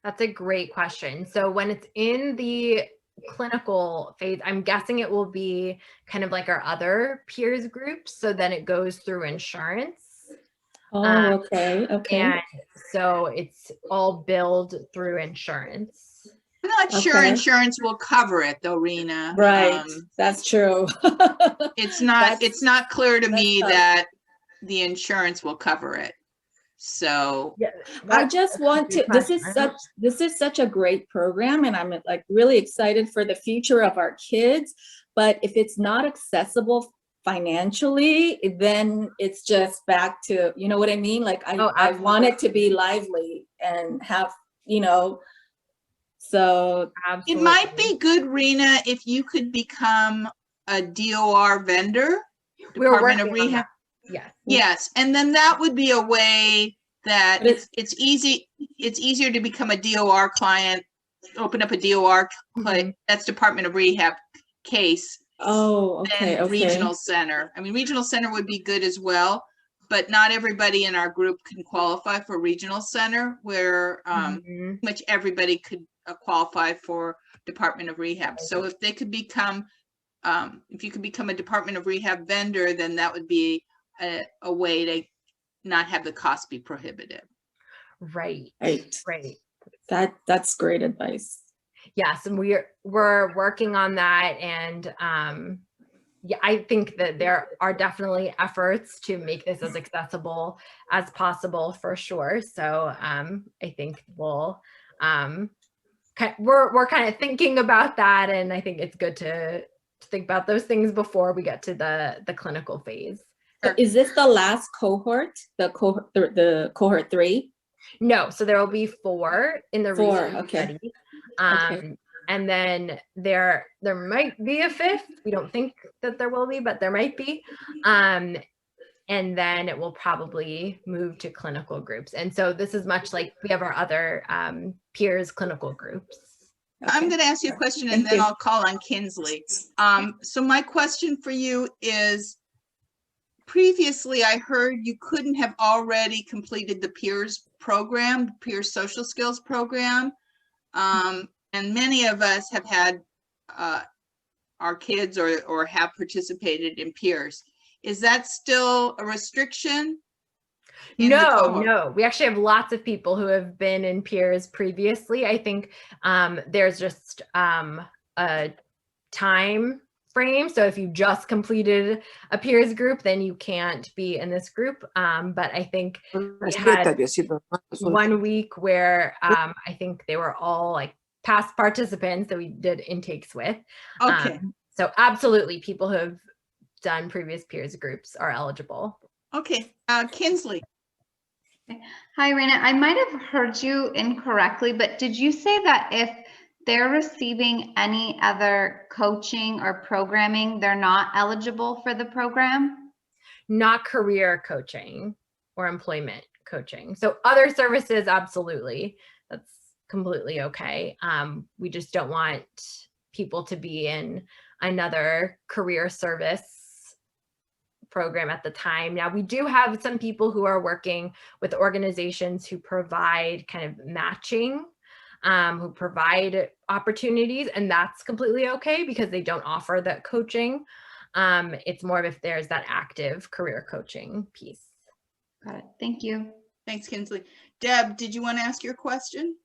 A: That's a great question. So when it's in the clinical phase, I'm guessing it will be kind of like our other peers groups. So then it goes through insurance.
E: Oh, okay, okay.
A: And so it's all billed through insurance.
B: I'm not sure
E: Okay.
B: insurance will cover it though, Rena.
E: Right, that's true.
B: It's not clear to
E: that's
B: me
E: tough.
B: that the insurance will cover it. So
A: Yeah,
E: I
A: that's
E: just
A: a
E: want
A: good
E: to, this
A: question.
E: is such a great program, and I'm like really excited for the future of our kids. But if it's not accessible financially, then it's just back to, you know what I mean? Like
A: Oh,
E: I want it to be lively and have, you know, so
B: it
A: absolutely.
B: might be good, Rena, if you could become a DOR vendor,
A: We're
B: Department of
A: working on
B: Rehab.
A: that. Yes.
B: Yes, and then that would be a way that
E: But
B: it's easier to become a DOR client, open up a DOR
A: Mhm.
B: that's Department of Rehab case
E: oh, okay,
B: than
E: okay.
B: regional center. I mean, regional center would be good as well, but not everybody in our group can qualify for regional center, where
A: Mhm.
B: pretty much everybody could qualify for Department of Rehab. So if they could become, if you could become a Department of Rehab vendor, then that would be a way to not have the cost be prohibitive.
A: Right.
E: Right.
A: Right.
E: That's great advice.
A: Yes, and we're working on that, and yeah, I think that there are definitely efforts to make this as accessible as possible for sure. So I think we'll we're kind of thinking about that, and I think it's good to think about those things before we get to the clinical phase.
E: So is this the last cohort, the cohort 3?
A: No, so there will be 4 in the
E: 4,
A: research
E: okay.
A: study.
E: Okay.
A: And then there might be a 5th. We don't think that there will be, but there might be. And then it will probably move to clinical groups. And so this is much like we have our other peers clinical groups.
B: I'm
E: Okay.
B: going to ask you a question and
E: Thank
B: then
E: you.
B: I'll call on Kinsley. So my question for you is, previously I heard you couldn't have already completed the peers program, peers social skills program. And many of us have had our kids or have participated in peers. Is that still a restriction?
A: No, we actually have lots of people who have been in peers previously. I think there's just a time frame. So if you just completed a peers group, then you can't be in this group. But I think we had 1 week where I think they were all like past participants that we did intakes with.
B: Okay.
A: So absolutely, people who have done previous peers groups are eligible.
B: Okay, Kinsley.
F: Hi, Reina. I might have heard you incorrectly, but did you say that if they're receiving any other coaching or programming, they're not eligible for the program?
A: Not career coaching or employment coaching. So other services, absolutely. That's completely okay. We just don't want people to be in another career service program at the time. Now, we do have some people who are working with organizations who provide kind of matching, who provide opportunities, and that's completely okay because they don't offer that coaching. It's more of if there's that active career coaching piece.
F: Got it. Thank you.
B: Thanks, Kinsley. Deb, did you want to ask your question?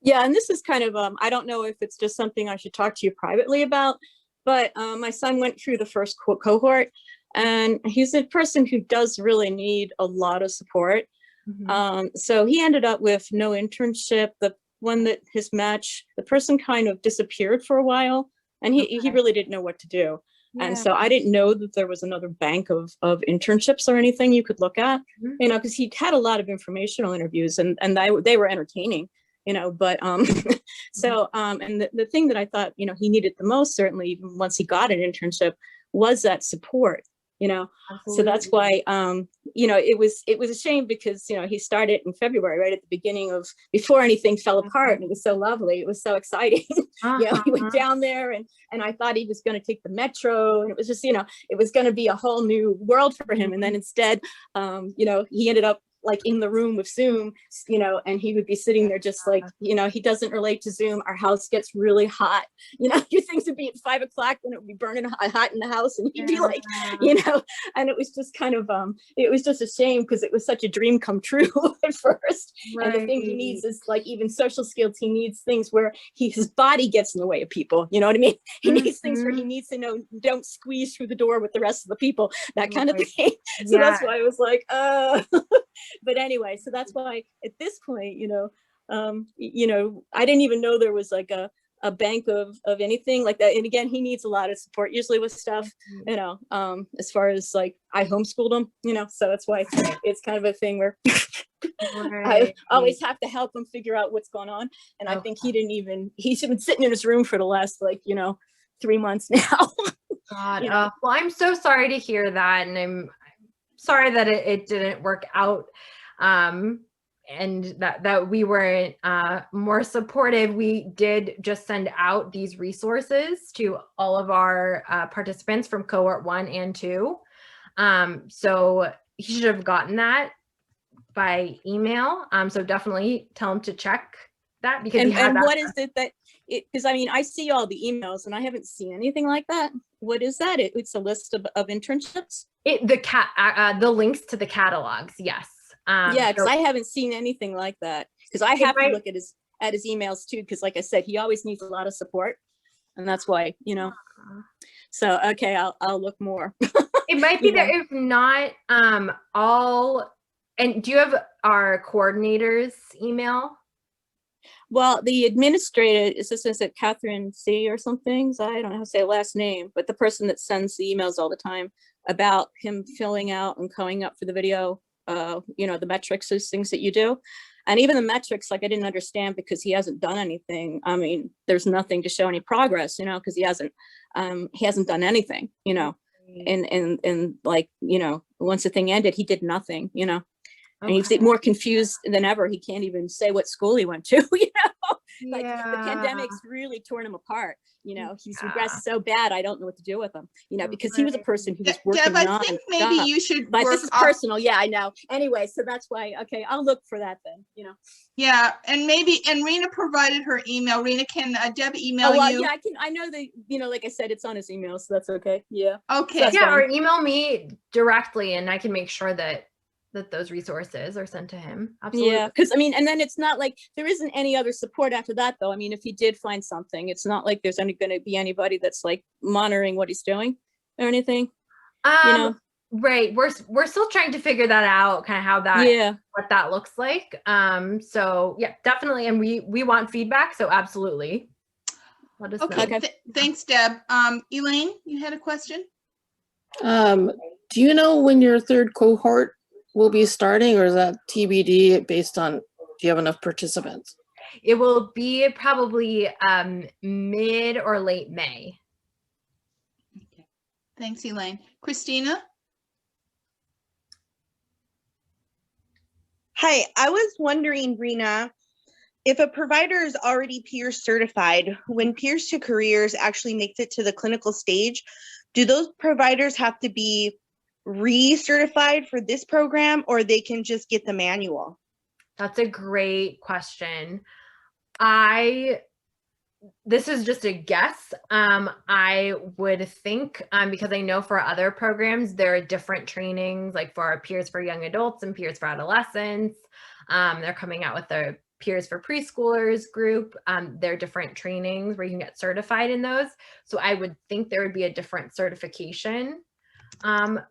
G: Yeah, and this is kind of, I don't know if it's just something I should talk to you privately about, but my son went through the first cohort, and he's a person who does really need a lot of support.
A: Mm-hmm.
G: So he ended up with no internship. The one that his match, the person kind of disappeared for a while, and he really didn't know what to do.
A: Yeah.
G: And so I didn't know that there was another bank of internships or anything you could look at,
A: Mhm.
G: you know, because he had a lot of informational interviews and they were entertaining, you know, but so and the thing that I thought, you know, he needed the most, certainly even once he got an internship, was that support, you know. So that's why you know, it was a shame because, you know, he started in February, right at the beginning of, before anything fell apart, and it was so lovely, it was so exciting. You know, he went down there and I thought he was going to take the metro, and it was just, you know, it was going to be a whole new world for him. And then instead, you know, he ended up like in the room with Zoom, you know, and he would be sitting there just like, you know, he doesn't relate to Zoom. Our house gets really hot. You know, your things would be at 5 o'clock when it would be burning hot in the house, and he'd be like, you know, and it was just kind of, it was just a shame because it was such a dream come true at first. And the thing he needs is like even social skills. He needs things where his body gets in the way of people. You know what I mean? He needs things where he needs to know, don't squeeze through the door with the rest of the people, that kind of thing. So that's why I was like, but anyway, so that's why at this point, you know, I didn't even know there was like a bank of anything like that. And again, he needs a lot of support usually with stuff, you know, as far as like I homeschooled him, you know, so that's why it's kind of a thing where I always have to help him figure out what's going on. And I think he's been sitting in his room for the last, like, you know, 3 months now.
A: God,
G: you know?
A: well, I'm so sorry to hear that. And I'm sorry that it didn't work out. And that we weren't more supportive. We did just send out these resources to all of our participants from cohort 1 and 2. So he should have gotten that by email. So definitely tell him to check that, because
G: and what is it that because I mean, I see all the emails and I haven't seen anything like that. What is that? It's a list of internships.
A: The links to the catalogs. Yes.
G: Yeah, because I haven't seen anything like that. Because I have to look at his emails too. Because like I said, he always needs a lot of support, and that's why, you know. So okay, I'll look more.
A: It might be there. If not, and do you have our coordinator's email?
G: Well, the administrator assistant at Catherine C or something. So I don't know how to say last name, but the person that sends the emails all the time about him filling out and going up for the video, you know, the metrics, those things that you do. And even the metrics, like I didn't understand because he hasn't done anything. I mean, there's nothing to show any progress, you know, because he hasn't done anything, you know, and like, you know, once the thing ended, he did nothing, you know. And he's more confused than ever. He can't even say what school he went to, you know. Like the pandemic's really torn him apart. You know, he's regressed so bad. I don't know what to do with him, you know, because he was a person who was working
B: Deb, I think maybe you should
G: but
B: work
G: this is personal. Yeah, I know. Anyway, so that's why, okay, I'll look for that then, you know.
B: Yeah, and Rena provided her email. Rena, can Deb email you?
G: Yeah, I know that, you know, like I said, it's on his email, so that's okay. Yeah.
B: Okay.
A: So or email me directly and I can make sure that those resources are sent to him. Absolutely.
G: Yeah, because I mean, and then it's not like there isn't any other support after that, though. I mean, if he did find something, it's not like there's only going to be anybody that's like monitoring what he's doing or anything. You know,
A: right? We're still trying to figure that out, kind of how that what that looks like. So yeah, definitely, and we want feedback. So absolutely, let us know.
B: Okay. Thanks, Deb. Elaine, you had a question?
H: Do you know when your third cohort will be starting, or is that TBD based on, do you have enough participants?
A: It will be probably mid or late May.
B: Okay. Thanks, Elaine. Christina?
I: Hi, I was wondering, Rena, if a provider is already peers certified, when Peers to Careers actually makes it to the clinical stage, do those providers have to be recertified for this program, or they can just get the manual?
A: That's a great question. This is just a guess. I would think, because I know for other programs, there are different trainings, like for our Peers for Young Adults and Peers for Adolescents. They're coming out with their Peers for Preschoolers group. There are different trainings where you can get certified in those. So I would think there would be a different certification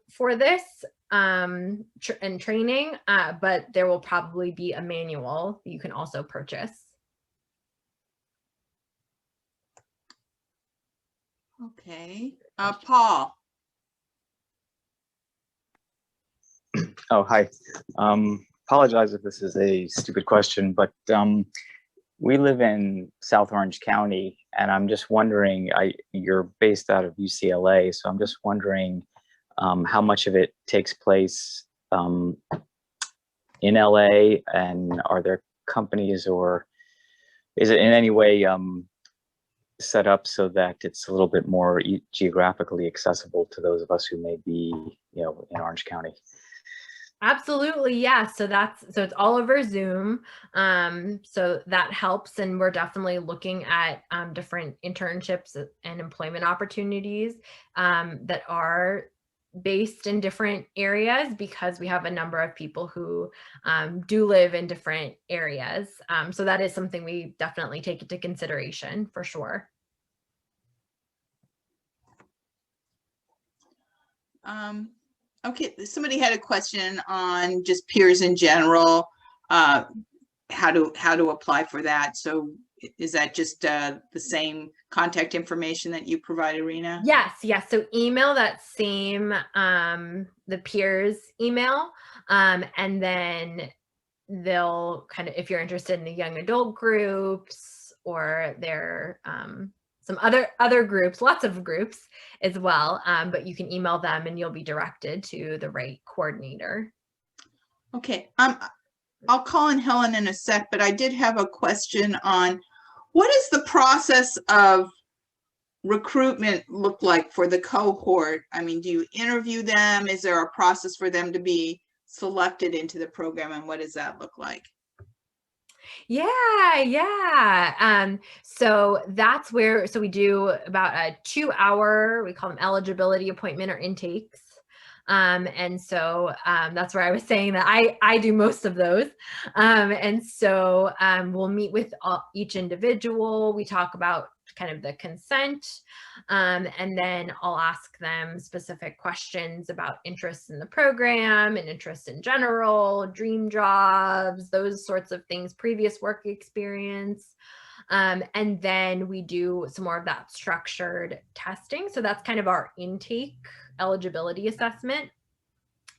A: for this and training, but there will probably be a manual that you can also purchase.
B: Okay. Paul.
J: Oh, hi. Apologize if this is a stupid question, but we live in South Orange County, and I'm just wondering, you're based out of UCLA, so I'm just wondering how much of it takes place in LA, and are there companies, or is it in any way set up so that it's a little bit more geographically accessible to those of us who may be, you know, in Orange County?
A: Absolutely, yeah. So it's all over Zoom. So that helps, and we're definitely looking at different internships and employment opportunities that are based in different areas, because we have a number of people who do live in different areas. So that is something we definitely take into consideration for sure.
B: Okay, somebody had a question on just peers in general, how to apply for that. So is that just the same contact information that you provided, Reina?
A: Yes. So email that same the peers email, and then they'll kind of, if you're interested in the young adult groups, or there some other groups, lots of groups as well, but you can email them and you'll be directed to the right coordinator.
B: Okay, I'll call in Helen in a sec, but I did have a question on what is the process of recruitment look like for the cohort? I mean, do you interview them? Is there a process for them to be selected into the program, and what does that look like?
A: Yeah. So that's where, so we do about a 2-hour, we call them eligibility appointment or intakes. And so that's where I was saying that I do most of those. And so we'll meet with each individual. We talk about kind of the consent, and then I'll ask them specific questions about interest in the program and interest in general, dream jobs, those sorts of things, previous work experience. And then we do some more of that structured testing. So that's kind of our intake eligibility assessment.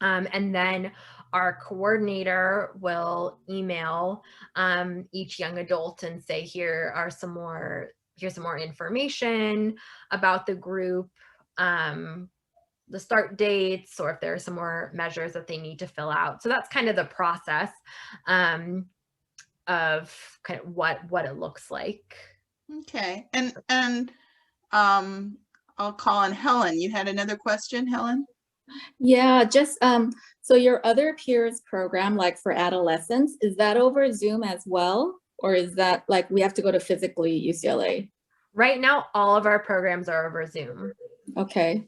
A: And then our coordinator will email each young adult and say, here's some more information about the group, the start dates, or if there are some more measures that they need to fill out. So that's kind of the process of kind of what it looks like.
B: Okay, and I'll call on Helen. You had another question, Helen?
E: Yeah, just so your other peers program, like for adolescents, is that over Zoom as well? Or is that like we have to go to physically UCLA?
A: Right now, all of our programs are over Zoom.
E: Okay.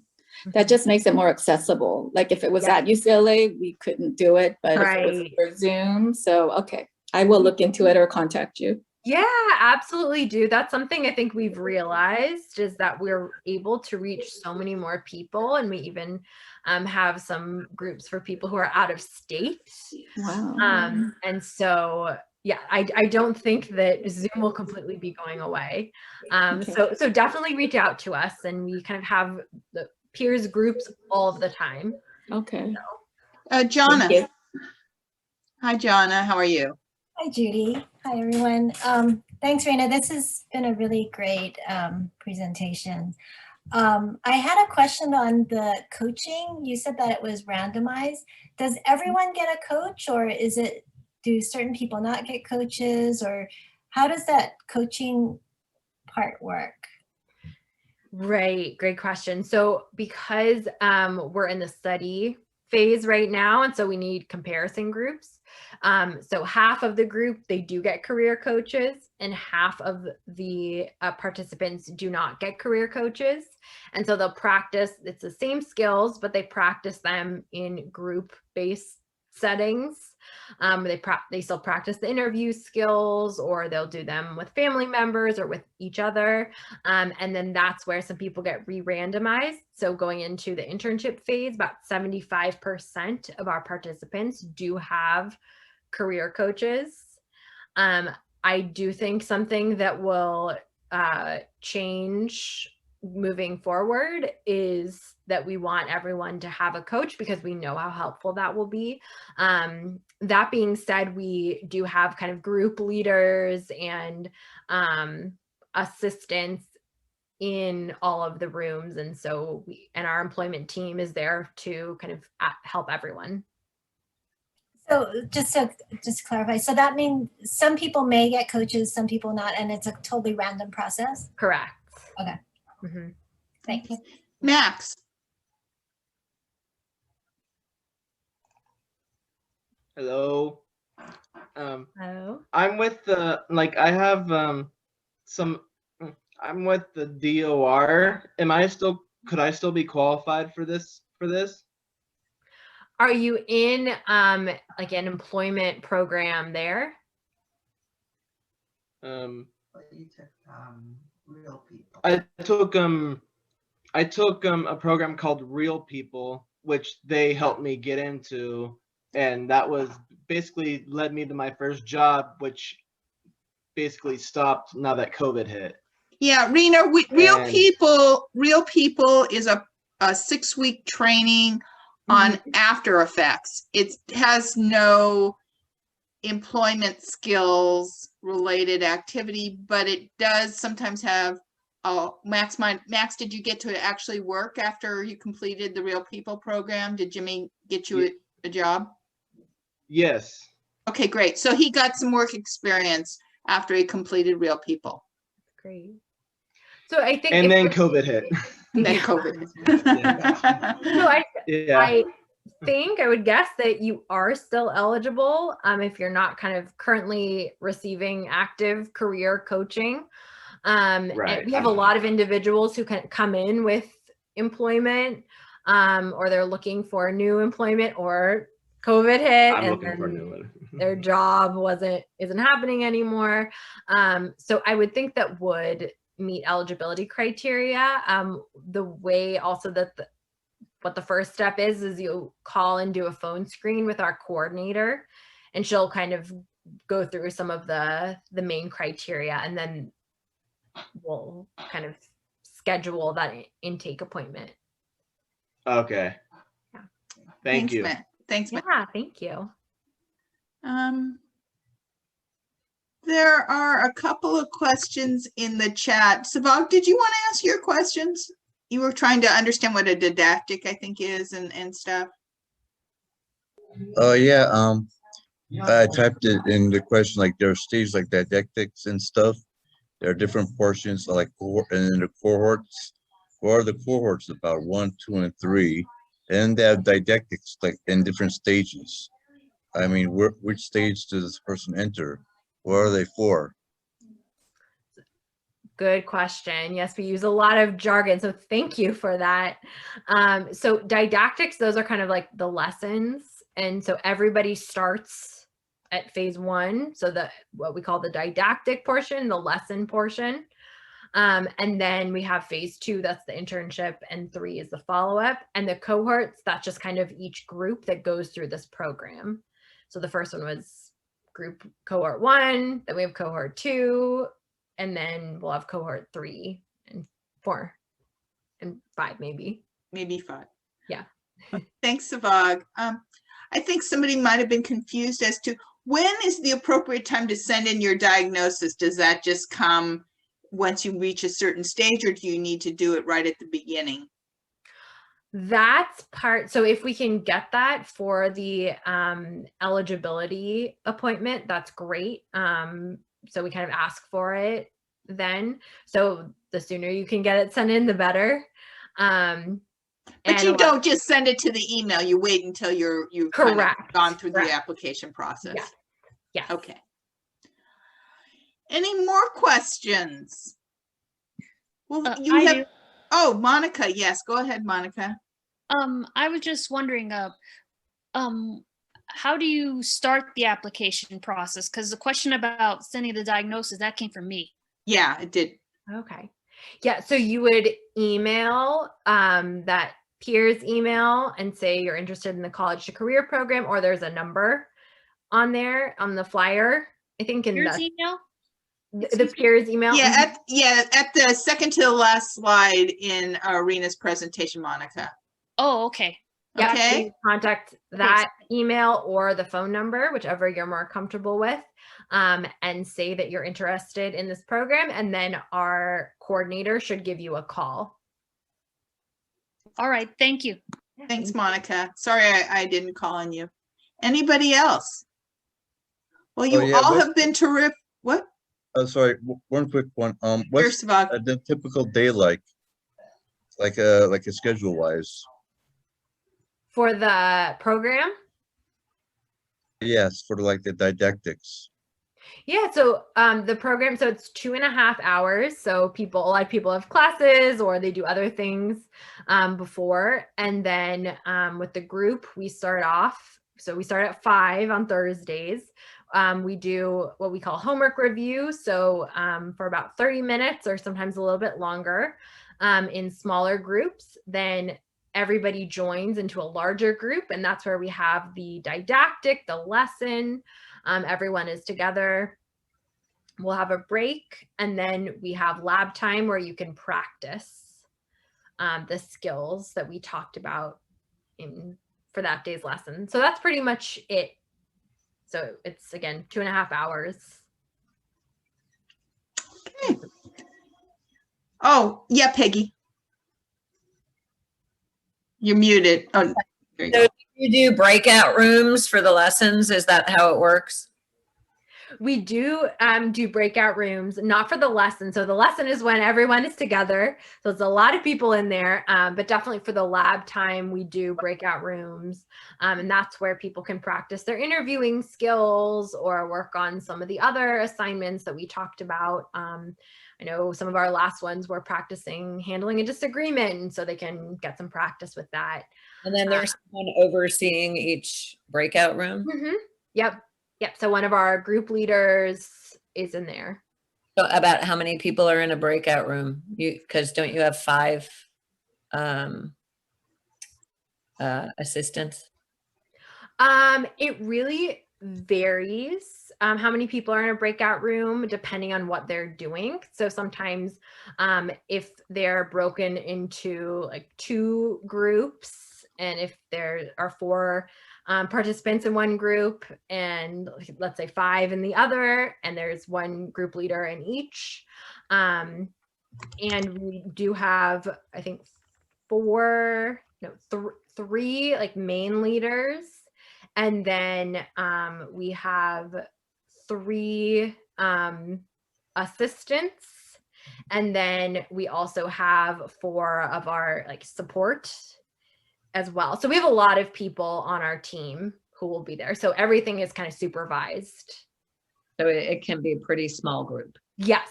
E: That just makes it more accessible. Like if it was at UCLA, we couldn't do it, but if it was for Zoom. So, okay, I will look into it or contact you.
A: Yeah, absolutely do. That's something I think we've realized, is that we're able to reach so many more people, and we even have some groups for people who are out of state.
E: Wow.
A: And so, yeah, I don't think that Zoom will completely be going away. So definitely reach out to us, and we kind of have the peers groups all of the time.
E: Okay.
B: Jonna. Hi, Jonna. How are you?
K: Hi, Judy. Hi, everyone. Thanks, Reina. This has been a really great presentation. I had a question on the coaching. You said that it was randomized. Does everyone get a coach, or do certain people not get coaches, or how does that coaching part work?
A: Right, great question. So because we're in the study phase right now, and so we need comparison groups. So half of the group, they do get career coaches, and half of the participants do not get career coaches. And so they'll practice, it's the same skills, but they practice them in group-based settings. They still practice the interview skills, or they'll do them with family members or with each other. And then that's where some people get re-randomized. So going into the internship phase, about 75% of our participants do have career coaches. I do think something that will change moving forward is that we want everyone to have a coach, because we know how helpful that will be. That being said, we do have kind of group leaders and assistants in all of the rooms. And so our employment team is there to kind of help everyone.
K: So just to clarify, so that means some people may get coaches, some people not, and it's a totally random process?
A: Correct.
K: Okay.
A: Mm-hmm.
B: Max.
L: Hello.
A: Hello.
L: I'm with the I have some. I'm with the DOR. Could I still be qualified for this?
A: Are you in like an employment program there?
M: You took Real People.
L: I took a program called Real People, which they helped me get into, and that was basically led me to my first job, which basically stopped now that COVID hit.
B: Yeah, Rena, Real People is a 6-week training on After Effects. It has no employment skills related activity, but it does sometimes have Max, did you get to actually work after you completed the Real People program? Did Jimmy get you a job?
L: Yes.
B: Okay, great. So he got some work experience after he completed Real People.
A: Great. So I think,
L: and then COVID hit.
B: And then COVID hit.
A: So I think I would guess that you are still eligible if you're not kind of currently receiving active career coaching. And we have a lot of individuals who can come in with employment or they're looking for new employment, or COVID hit and then their job isn't happening anymore. So I would think that would meet eligibility criteria. The way also that what the first step is you call and do a phone screen with our coordinator, and she'll kind of go through some of the main criteria, and then we'll kind of schedule that intake appointment.
L: Okay.
A: Yeah.
L: Thank you.
B: Thanks, Matt.
A: Yeah, thank you.
B: There are a couple of questions in the chat. Savag, did you want to ask your questions? You were trying to understand what a didactic, I think, is and stuff.
N: Yeah. I typed it in the question, like there are stages like didactics and stuff. There are different portions like cohort, and then the cohorts. What are the cohorts about? 1, 2, and 3. And they have didactics like in different stages. I mean, which stage does this person enter? What are they for?
A: Good question. Yes, we use a lot of jargon, so thank you for that. So didactics, those are kind of like the lessons. And so everybody starts at phase 1. So what we call the didactic portion, the lesson portion. And then we have phase 2, that's the internship, and 3 is the follow-up. And the cohorts, that's just kind of each group that goes through this program. So the first one was cohort 1, then we have cohort 2, and then we'll have cohort 3 and 4 and 5, maybe
B: 5.
A: Yeah.
B: Thanks, Savag. I think somebody might have been confused as to when is the appropriate time to send in your diagnosis. Does that just come once you reach a certain stage, or do you need to do it right at the beginning?
A: That's part. So if we can get that for the eligibility appointment, that's great. So we kind of ask for it then. So the sooner you can get it sent in, the better.
B: But you don't just send it to the email. You wait until you've kind of gone through the application process.
A: Yeah. Yeah.
B: Okay. Any more questions? Well, do. Oh, Monica. Yes, go ahead, Monica.
O: I was just wondering, how do you start the application process? Because the question about sending the diagnosis, that came from me.
B: Yeah, it did.
A: Okay. Yeah, so you would email that peers email and say you're interested in the college to career program, or there's a number on there on the flyer, I think. In
O: peers email?
A: The peers email?
B: Yeah, at the second to the last slide in Rena's presentation, Monica.
O: Oh, okay.
A: Yeah,
B: okay.
A: So you contact that email or the phone number, whichever you're more comfortable with, and say that you're interested in this program, and then our coordinator should give you a call.
O: All right, thank you.
B: Thanks, Monica. Sorry I didn't call on you. Anybody else? Well, you all have been terrific. What?
N: Sorry, one quick one. What's the typical day like a schedule wise?
A: For the program?
N: Yes, for like the didactics.
A: Yeah, so the program, so it's 2.5 hours. So a lot of people have classes or they do other things before. And then with the group, we start at 5 on Thursdays. We do what we call homework review. So for about 30 minutes or sometimes a little bit longer in smaller groups, then everybody joins into a larger group. And that's where we have the didactic, the lesson. Everyone is together. We'll have a break, and then we have lab time where you can practice the skills that we talked about for that day's lesson. So that's pretty much it. So it's, again, 2.5 hours.
B: Okay. Oh, yeah, Peggy. You're muted. Oh, there you
P: So
B: go.
P: do you do breakout rooms for the lessons? Is that how it works?
A: We do breakout rooms, not for the lesson. So the lesson is when everyone is together. So it's a lot of people in there, but definitely for the lab time, we do breakout rooms. And that's where people can practice their interviewing skills or work on some of the other assignments that we talked about. I know some of our last ones were practicing handling a disagreement, and so they can get some practice with that.
P: And then there's someone overseeing each breakout room?
A: Mm-hmm. Yep. So one of our group leaders is in there.
P: So about how many people are in a breakout room? Because don't you have 5 assistants?
A: It really varies how many people are in a breakout room depending on what they're doing. So sometimes if they're broken into like 2 groups, and if there are 4 participants in one group and let's say 5 in the other, and there's 1 group leader in each. And we do have, I think, 3 like main leaders. And then we have 3 assistants. And then we also have 4 of our like support as well. So we have a lot of people on our team who will be there. So everything is kind of supervised.
P: So it can be a pretty small group.
A: Yes.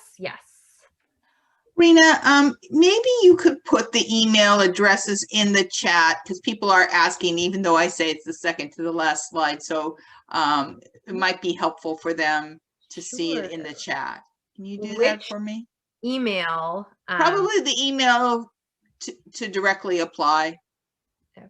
B: Reina, maybe you could put the email addresses in the chat because people are asking, even though I say it's the second to the last slide. So it might be helpful for them to see it in the chat. Can you do that for me?
A: Email.
B: Probably the email to directly apply.
A: Okay.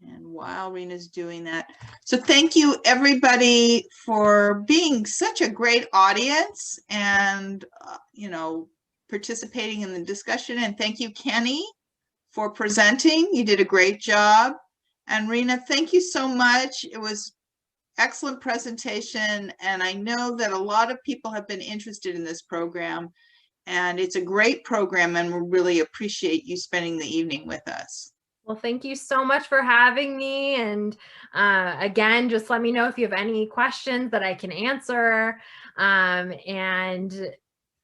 B: And while Rena's doing that, so thank you everybody for being such a great audience and participating in the discussion. And thank you, Kenny, for presenting. You did a great job. And Reina, thank you so much. It was excellent presentation, and I know that a lot of people have been interested in this program, and it's a great program, and we really appreciate you spending the evening with us.
A: Well, thank you so much for having me. And again, just let me know if you have any questions that I can answer. And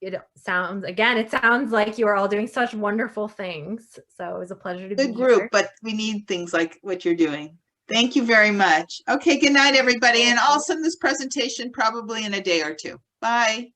A: it sounds like you are all doing such wonderful things. So it was a pleasure to be here.
B: Good group, but we need things like what you're doing. Thank you very much. Okay, good night, everybody. And I'll send this presentation probably in a day or 2. Bye.